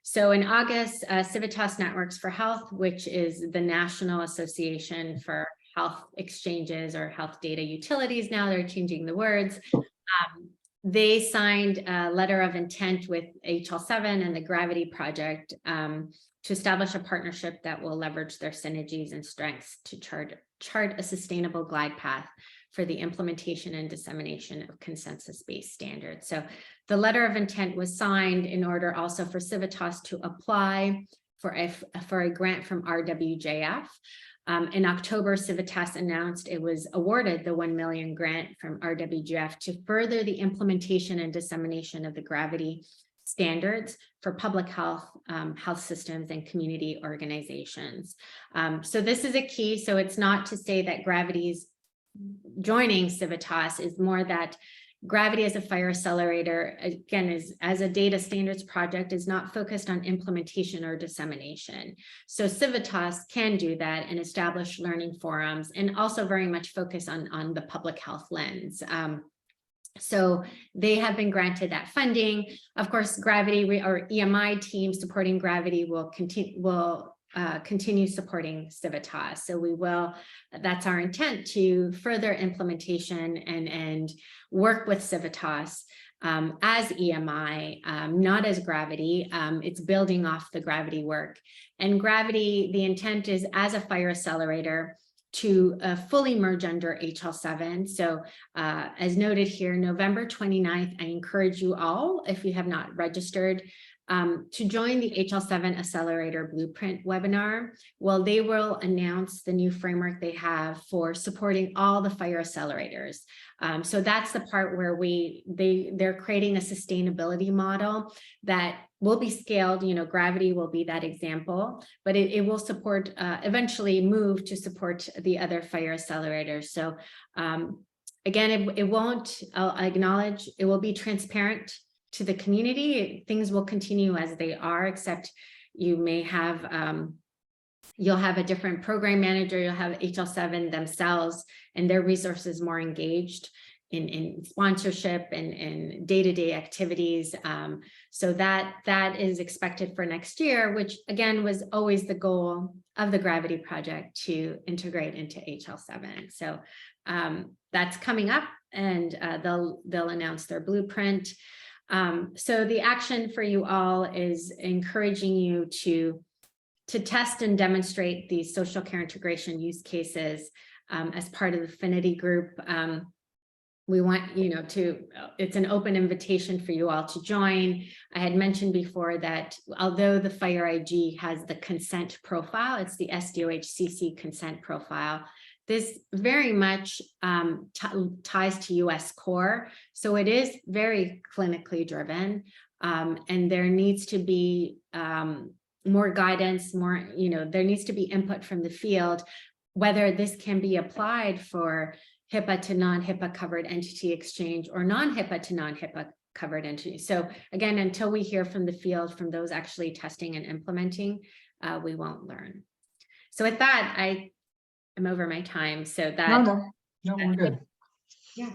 So in August, Civitas Networks for Health, which is the National Association for Health Exchanges or Health Data Utilities, now they're changing the words. They signed a letter of intent with HL7 and the Gravity Project to establish a partnership that will leverage their synergies and strengths to chart a sustainable glide path for the implementation and dissemination of consensus-based standards. So the letter of intent was signed in order also for Civitas to apply for a grant from RWJF. In October, Civitas announced it was awarded the 1 million grant from RWJF to further the implementation and dissemination of the Gravity standards for public health, health systems, and community organizations. So this is a key. So it's not to say that Gravity's joining Civitas, is more that Gravity as a fire accelerator, again, is as a data standards project, is not focused on implementation or dissemination. So Civitas can do that and establish learning forums, and also very much focus on the public health lens. So they have been granted that funding. Of course, Gravity or EMI team supporting Gravity will continue supporting Civitas. So we will, that's our intent, to further implementation and work with Civitas as EMI, not as Gravity. It's building off the Gravity work. And Gravity, the intent is as a fire accelerator to fully merge under HL7. So as noted here, November 29th, I encourage you all, if you have not registered, to join the HL7 Accelerator Blueprint webinar. Well, they will announce the new framework they have for supporting all the fire accelerators. So that's the part where they're creating a sustainability model that will be scaled. You know, Gravity will be that example, but it will support, eventually move to support the other fire accelerators. So again, it won't, I'll acknowledge, it will be transparent to the community. Things will continue as they are, except you may have, you'll have a different program manager, you'll have HL7 themselves and their resources more engaged in sponsorship and day-to-day activities. So that is expected for next year, which again was always the goal of the Gravity Project, to integrate into HL7. So that's coming up, and they'll announce their blueprint. So the action for you all is encouraging you to test and demonstrate these social care integration use cases as part of the affinity group. We want, you know, it's an open invitation for you all to join. I had mentioned before that although the Fire IG has the consent profile, it's the SDOHCC consent profile. This very much ties to US core. So it is very clinically driven, and there needs to be more guidance, more, you know, there needs to be input from the field, whether this can be applied for HIPAA to non-HIPAA covered entity exchange or non-HIPAA to non-HIPAA covered entity. So again, until we hear from the field, from those actually testing and implementing, we won't learn. So with that, I'm over my time. So that no, we're good. Yeah.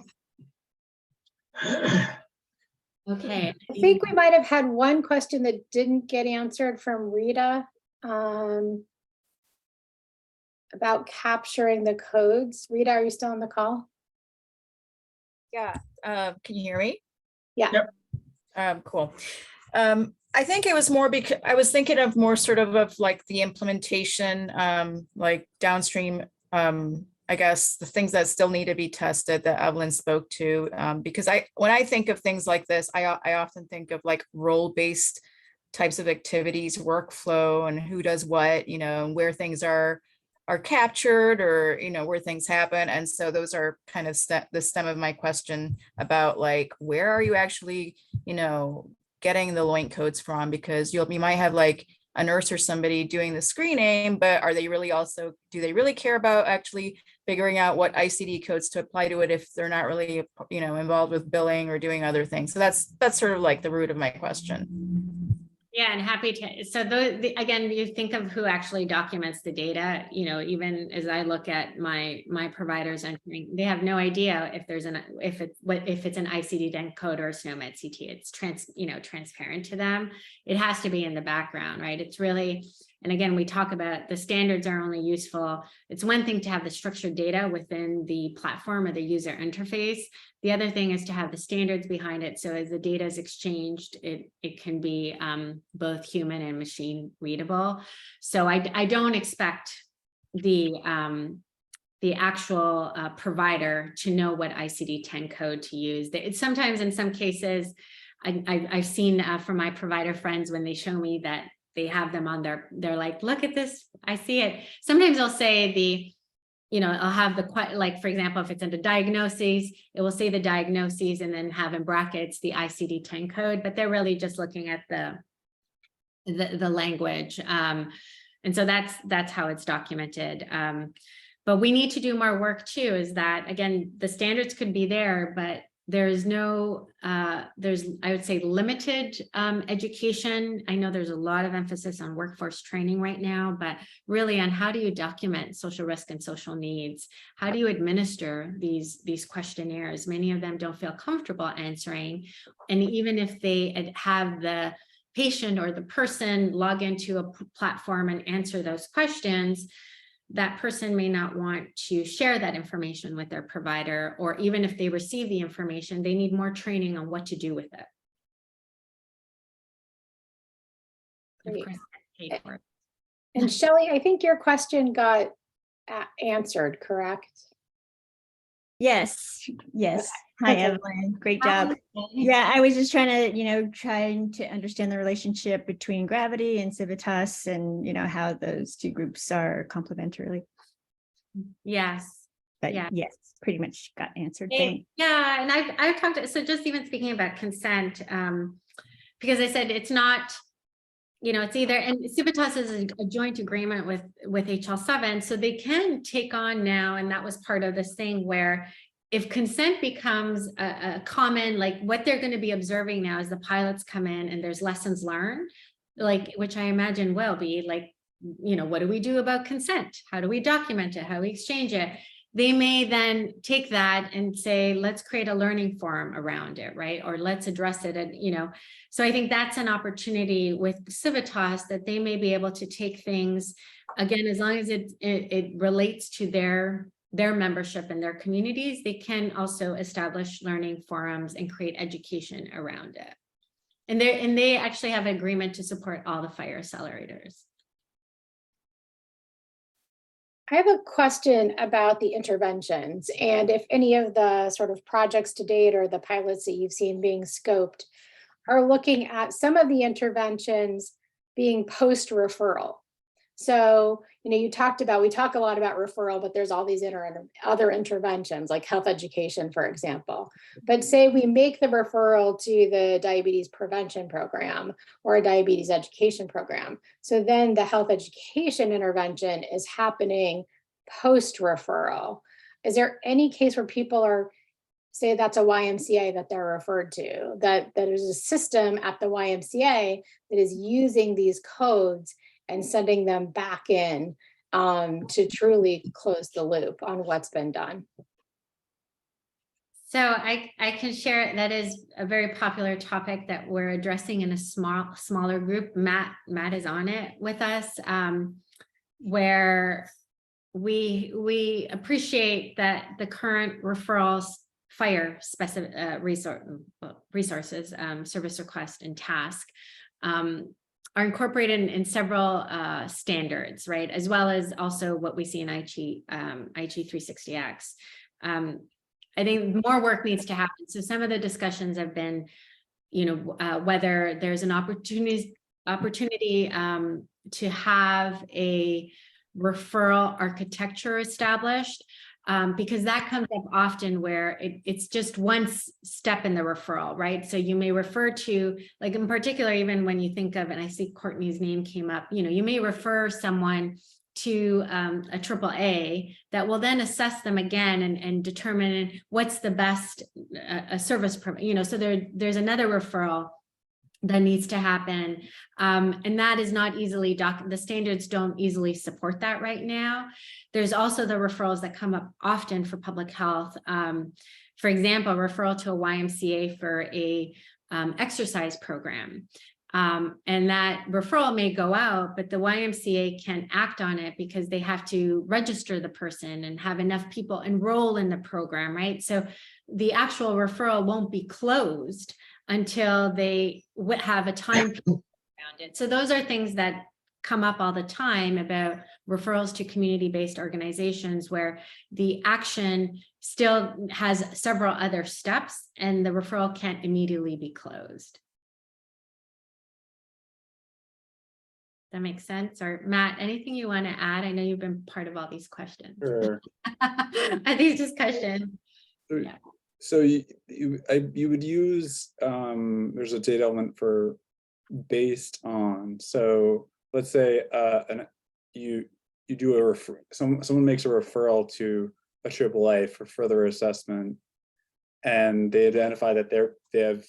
Okay. I think we might have had one question that didn't get answered from Rita about capturing the codes. Rita, are you still on the call? Yeah, can you hear me? Yeah. Yep. Cool. I think it was more because I was thinking of more sort of like the implementation, like downstream, I guess the things that still need to be tested that Evelyn spoke to, because when I think of things like this, I often think of like role-based types of activities, workflow, and who does what, you know, and where things are captured, or, you know, where things happen. And so those are kind of the stem of my question about like, where are you actually, you know, getting the LOINC codes from? Because you might have like a nurse or somebody doing the screening, but are they really also, do they really care about actually figuring out what ICD codes to apply to it if they're not really, you know, involved with billing or doing other things? So that's sort of like the root of my question. Yeah, and happy to. So again, you think of who actually documents the data, even as I look at my providers entering, they have no idea if there's if it's an ICD-10 code or a SNOMED CT. It's transparent to them. It has to be in the background, right? It's really, and again, we talk about the standards are only useful. It's one thing to have the structured data within the platform or the user interface. The other thing is to have the standards behind it. So as the data is exchanged, it can be both human and machine readable. So I don't expect the actual provider to know what ICD-10 code to use. It's sometimes in some cases, I've seen from my provider friends when they show me that they have them on they're like, look at this, I see it. Sometimes I'll say I'll have like, for example, if it's under diagnoses, it will say the diagnoses and then have in brackets the ICD-10 code, but they're really just looking at the language. And so that's how it's documented. But we need to do more work too, is that, again, the standards could be there, but there's no, I would say, limited education. I know there's a lot of emphasis on workforce training right now, but really on how do you document social risk and social needs? How do you administer these questionnaires? Many of them don't feel comfortable answering. And even if they have the patient or the person log into a platform and answer those questions, that person may not want to share that information with their provider, or even if they receive the information, they need more training on what to do with it. Of Great. course, paid for it. And Shelley, I think your question got answered, correct? Yes. Hi, Okay. Evelyn. Great job. Yeah, I was just trying to understand the relationship between Gravity and Civitas, and how those two groups are complementary. Yes. But Yeah. yes, pretty much got answered. Thanks. Yeah, and I've talked to, so just even speaking about consent, because I said it's not, it's either, and Civitas is a joint agreement with HL7, so they can take on now, and that was part of this thing where if consent becomes a common, like what they're going to be observing now as the pilots come in and there's lessons learned, like, which I imagine will be like, what do we do about consent? How do we document it? How do we exchange it? They may then take that and say, let's create a learning forum around it, right? Or let's address it. And, so I think that's an opportunity with Civitas that they may be able to take things, again, as long as it relates to their membership and their communities, they can also establish learning forums and create education around it. And they actually have an agreement to support all the fire accelerators. I have a question about the interventions, and if any of the sort of projects to date or the pilots that you've seen being scoped are looking at some of the interventions being post-referral. So, we talk a lot about referral, but there's all these other interventions like health education, for example. But say we make the referral to the diabetes prevention program or a diabetes education program. So then the health education intervention is happening post-referral. Is there any case where people say that's a YMCA that they're referred to, that there's a system at the YMCA that is using these codes and sending them back in to truly close the loop on what's been done? So I can share, that is a very popular topic that we're addressing in a smaller group. Matt is on it with us, where we appreciate that the current referrals, fire specific resources, service request and task are incorporated in several standards, right? As well as also what we see in IG 360X. I think more work needs to happen. So some of the discussions have been, whether there's an opportunity to have a referral architecture established, because that comes up often where it's just one step in the referral, right? So you may refer to, like in particular, even when you think of, and I see Courtney's name came up, you may refer someone to a AAA that will then assess them again and determine what's the best service, so there's another referral that needs to happen. And that is not easily the standards don't easily support that right now. There's also the referrals that come up often for public health. For example, referral to a YMCA for a exercise program. And that referral may go out, but the YMCA can act on it because they have to register the person and have enough people enroll in the program, right? So the actual referral won't be closed until they have a time period around it. So those are things that come up all the time about referrals to community-based organizations where the action still has several other steps and the referral can't immediately be closed. That makes sense? Or Matt, anything you want to add? I know you've been part of all these questions. Sure. These discussions. Yeah. So you would use there's a data element for based on. So let's say you do someone makes a referral to a AAA for further assessment, and they identify that they have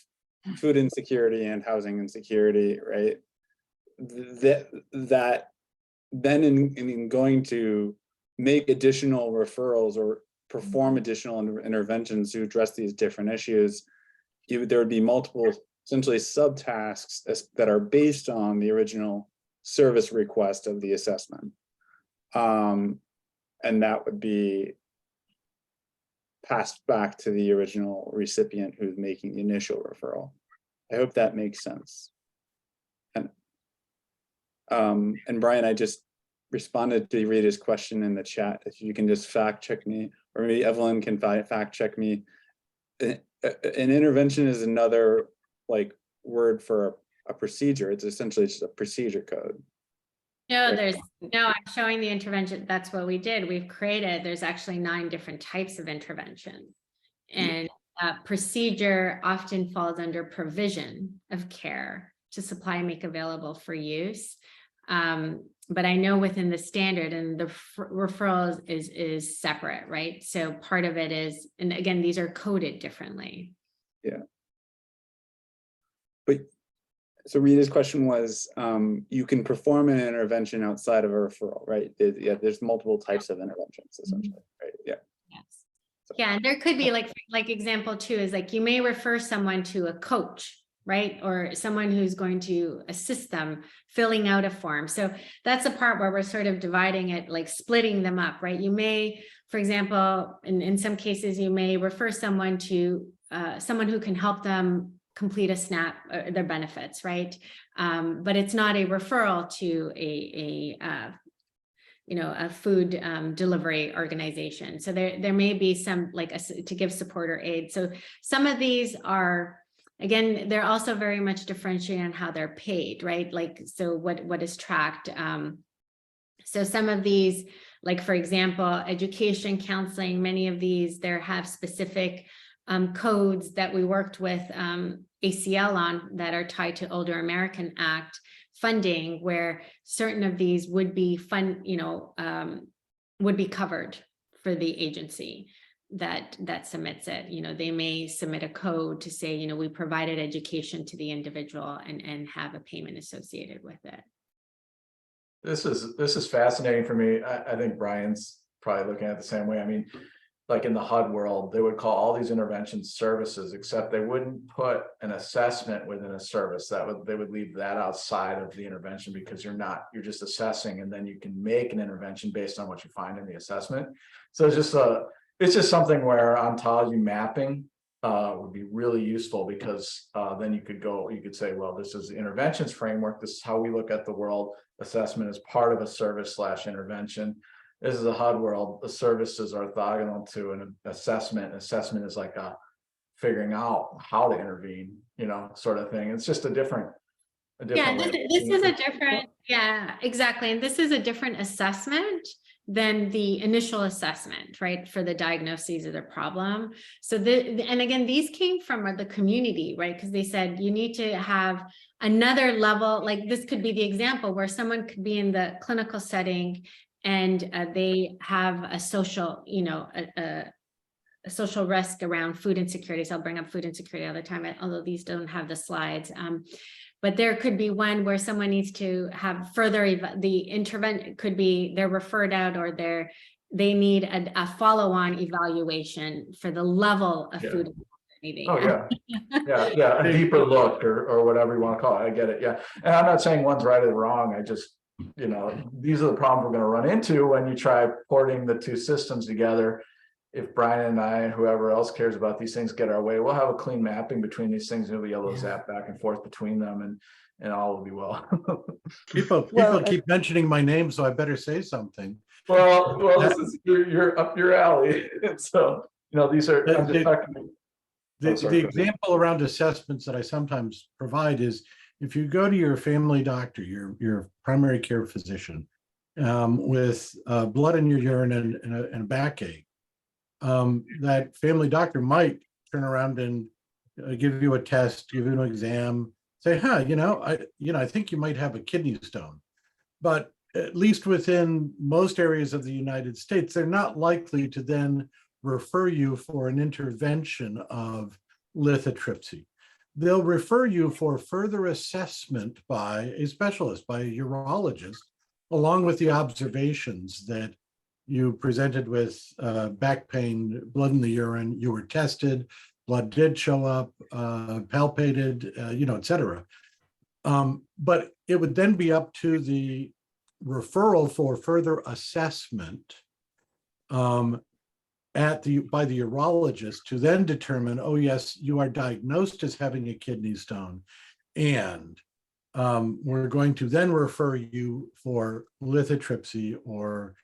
food insecurity and housing insecurity, right? That then in going to make additional referrals or perform additional interventions to address these different issues, there would be multiple essentially subtasks that are based on the original service request of the assessment. And that would be passed back to the original recipient who's making the initial referral. I hope that makes sense. And Brian, I just responded to Rita's question in the chat. If you can just fact check me, or maybe Evelyn can fact check me. An intervention is another word for a procedure. It's essentially just a procedure code. No, I'm showing the intervention. That's what we did. There's actually 9 different types of intervention. And procedure often falls under provision of care to supply and make available for use. But I know within the standard and the referrals is separate, right? So part of it is, and again, these are coded differently. Yeah. But so Rita's question was, you can perform an intervention outside of a referral, right? There's multiple types of interventions essentially, right? Yeah. Yes. Yeah, and there could be like example 2 is like you may refer someone to a coach, right? Or someone who's going to assist them filling out a form. So that's the part where we're sort of dividing it, like splitting them up, right? You may, for example, in some cases, you may refer someone to someone who can help them complete a SNAP, their benefits, right? But it's not a referral to a food delivery organization. So there may be some to give support or aid. So some of these are, again, they're also very much differentiated on how they're paid, right? So what is tracked. So some of these, for example, education, counseling, many of these, there have specific codes that we worked with ACL on that are tied to Older American Act funding, where certain of these would be would be covered for the agency that submits it. They may submit a code to say, we provided education to the individual and have a payment associated with it. This is fascinating for me. I think Brian's probably looking at it the same way. I mean, like in the HUD world, they would call all these interventions services, except they wouldn't put an assessment within a service. They would leave that outside of the intervention because you're just assessing, and then you can make an intervention based on what you find in the assessment. So it's just something where ontology mapping would be really useful, because then you could say, well, this is the interventions framework. This is how we look at the world. Assessment is part of a service/intervention. This is a HUD world. The services are orthogonal to an assessment. Assessment is like figuring out how to intervene, sort of thing. It's just a different yeah, this is a different, yeah, exactly. And this is a different assessment than the initial assessment, right, for the diagnoses of the problem. So and again, these came from the community, right? Because they said you need to have another level, this could be the example where someone could be in the clinical setting and they have a social, a social risk around food insecurity. So I'll bring up food insecurity all the time, although these don't have the slides. But there could be one where someone needs to have further, the intervention could be they're referred out, or they need a follow-on evaluation for the level of Yeah. food. Maybe. Oh, yeah, a deeper look or whatever you want to call it. I get it. Yeah. And I'm not saying one's right or wrong. I just, these are the problems we're going to run into when you try porting the two systems together. If Brian and I and whoever else cares about these things get our way, we'll have a clean mapping between these things, and we'll be able to zap back and forth between them, and all will be well. People keep mentioning my name, so I better say something. Well, this is you're up your alley. So, these are the example around assessments that I sometimes provide is if you go to your family doctor, your primary care physician, with blood in your urine and a backache, that family doctor might turn around and give you a test, give you an exam, say, I think you might have a kidney stone. But at least within most areas of the United States, they're not likely to then refer you for an intervention of lithotripsy. They'll refer you for further assessment by a specialist, by a urologist, along with the observations that you presented with back pain, blood in the urine, you were tested, blood did show up, palpated, et cetera. But it would then be up to the referral for further assessment by the urologist to then determine, oh yes, you are diagnosed as having a kidney stone, and we're going to then refer you for lithotripsy or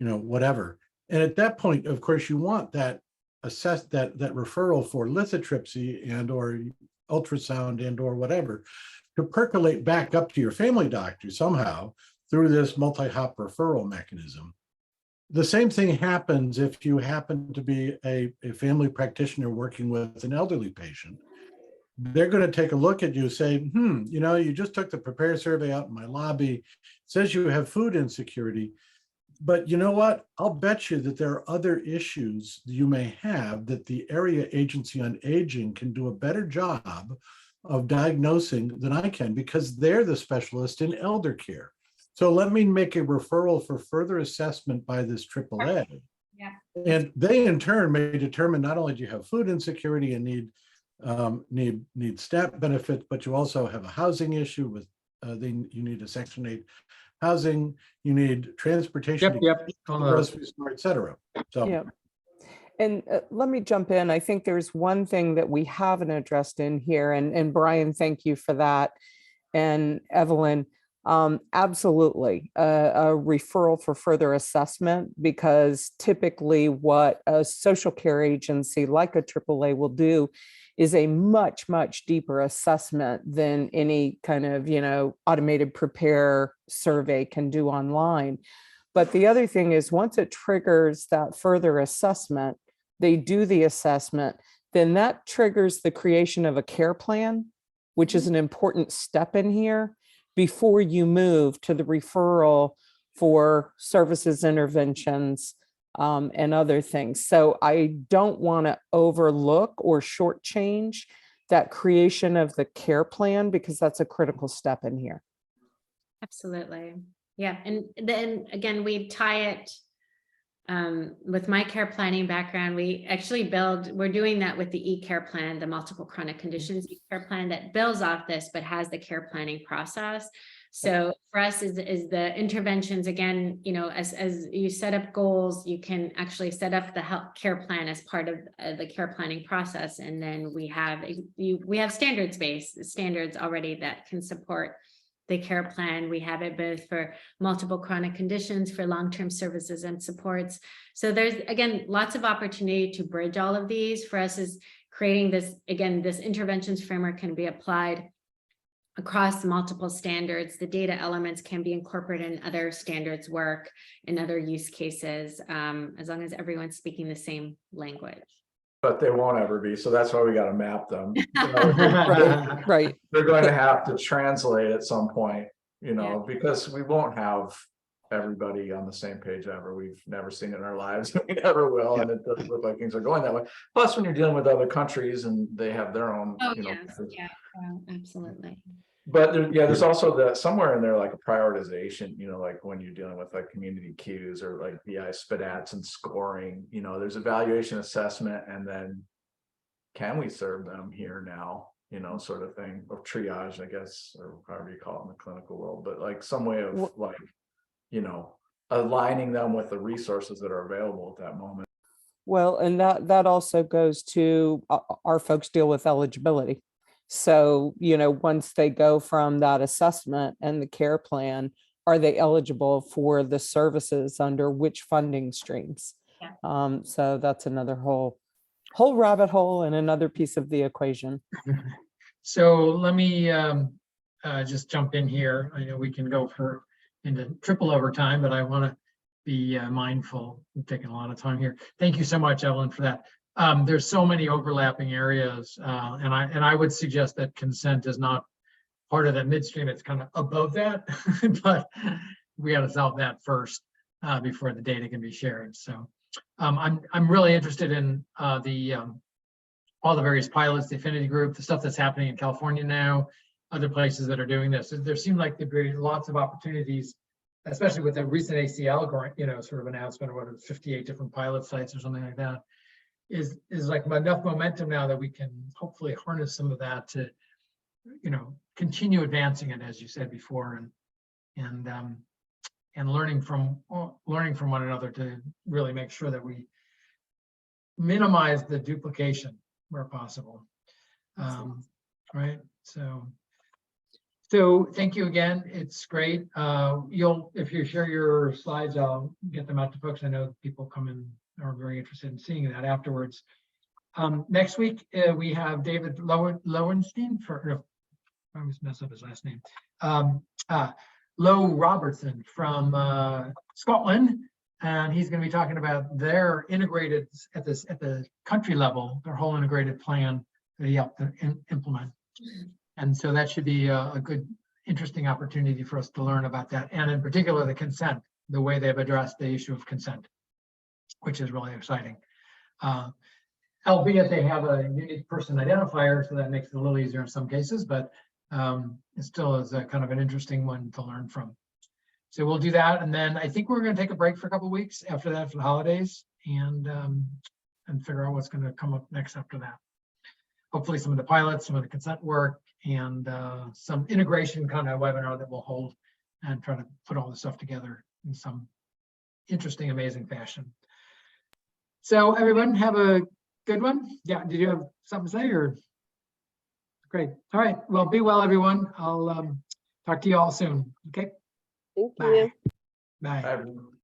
whatever. And at that point, of course, you want that referral for lithotripsy and or ultrasound and or whatever to percolate back up to your family doctor somehow through this multi-hop referral mechanism. The same thing happens if you happen to be a family practitioner working with an elderly patient. They're going to take a look at you, say, you just took the Prepare survey out in my lobby. It says you have food insecurity. But you know what? I'll bet you that there are other issues you may have that the Area Agency on Aging can do a better job of diagnosing than I can, because they're the specialist in elder care. So let me make a referral for further assessment by this AAA. Yeah. And they in turn may determine not only do you have food insecurity and need SNAP benefits, but you also have a housing issue with you need a Section 8 housing, you need transportation, grocery store, et cetera. So yeah. And let me jump in. I think there's one thing that we haven't addressed in here, and Brian, thank you for that. And Evelyn, absolutely, a referral for further assessment, because typically what a social care agency like a AAA will do is a much, much deeper assessment than any kind of, automated Prepare survey can do online. But the other thing is, once it triggers that further assessment, they do the assessment, then that triggers the creation of a care plan, which is an important step in here before you move to the referral for services, interventions, and other things. So I don't want to overlook or shortchange that creation of the care plan, because that's a critical step in here. Absolutely. Yeah. And then again, we tie it with my care planning background. We're doing that with the e-care plan, the multiple chronic conditions e-care plan that builds off this, but has the care planning process. So for us is the interventions, again, as you set up goals, you can actually set up the health care plan as part of the care planning process. And then we have standards already that can support the care plan. We have it both for multiple chronic conditions, for long-term services and supports. So there's, again, lots of opportunity to bridge all of these. For us is creating this, again, this interventions framework can be applied across multiple standards. The data elements can be incorporated in other standards work and other use cases, as long as everyone's speaking the same language. But they won't ever be. So that's why we got to map them. Right. They're going to have to translate at some point, because we won't have everybody on the same page ever. We've never seen it in our lives. We never will. And it doesn't look like things are going that way. Plus, when you're dealing with other countries and they have their own, Yeah, absolutely. But there's also somewhere in there like a prioritization, like when you're dealing with like community cues or like BI SPDATs and scoring, there's evaluation assessment, and then can we serve them here now, sort of thing, or triage, I guess, or however you call it in the clinical world, but like some way of like, aligning them with the resources that are available at that moment. Well, and that also goes to our folks deal with eligibility. So, once they go from that assessment and the care plan, are they eligible for the services under which funding streams? Yeah. So that's another whole rabbit hole and another piece of the equation. So let me just jump in here. I know we can go into triple overtime, but I want to be mindful. I'm taking a lot of time here. Thank you so much, Evelyn, for that. There's so many overlapping areas, and I would suggest that consent is not part of that midstream. It's kind of above that, but we got to solve that first before the data can be shared. So I'm really interested in all the various pilots, the affinity group, the stuff that's happening in California now, other places that are doing this. There seem like there'd be lots of opportunities, especially with the recent ACL grant, sort of announcement of what 58 different pilot sites or something like that. Is like enough momentum now that we can hopefully harness some of that to, continue advancing it, as you said before, and learning from one another to really make sure that we minimize the duplication where possible. Right. So thank you again. It's great. If you share your slides, I'll get them out to folks. I know people come in are very interested in seeing that afterwards. Next week, we have David Lowenstein I always mess up his last name. Lowe Robertson from Scotland, and he's going to be talking about their integrated at the country level, their whole integrated plan that he helped to implement. And so that should be a good, interesting opportunity for us to learn about that, and in particular the consent, the way they've addressed the issue of consent, which is really exciting. Albeit they have a unique person identifier, so that makes it a little easier in some cases, but it still is a kind of an interesting one to learn from. So we'll do that, and then I think we're going to take a break for a couple of weeks after that for the holidays, and figure out what's going to come up next after that. Hopefully some of the pilots, some of the consent work, and some integration kind of webinar that we'll hold and try to put all this stuff together in some interesting, amazing fashion. So everyone have a good one. Yeah, did you have something to say or? Great. All right. Well, be well, everyone. I'll talk to you all soon. Okay. Thank Bye. you. Bye. Bye, everyone.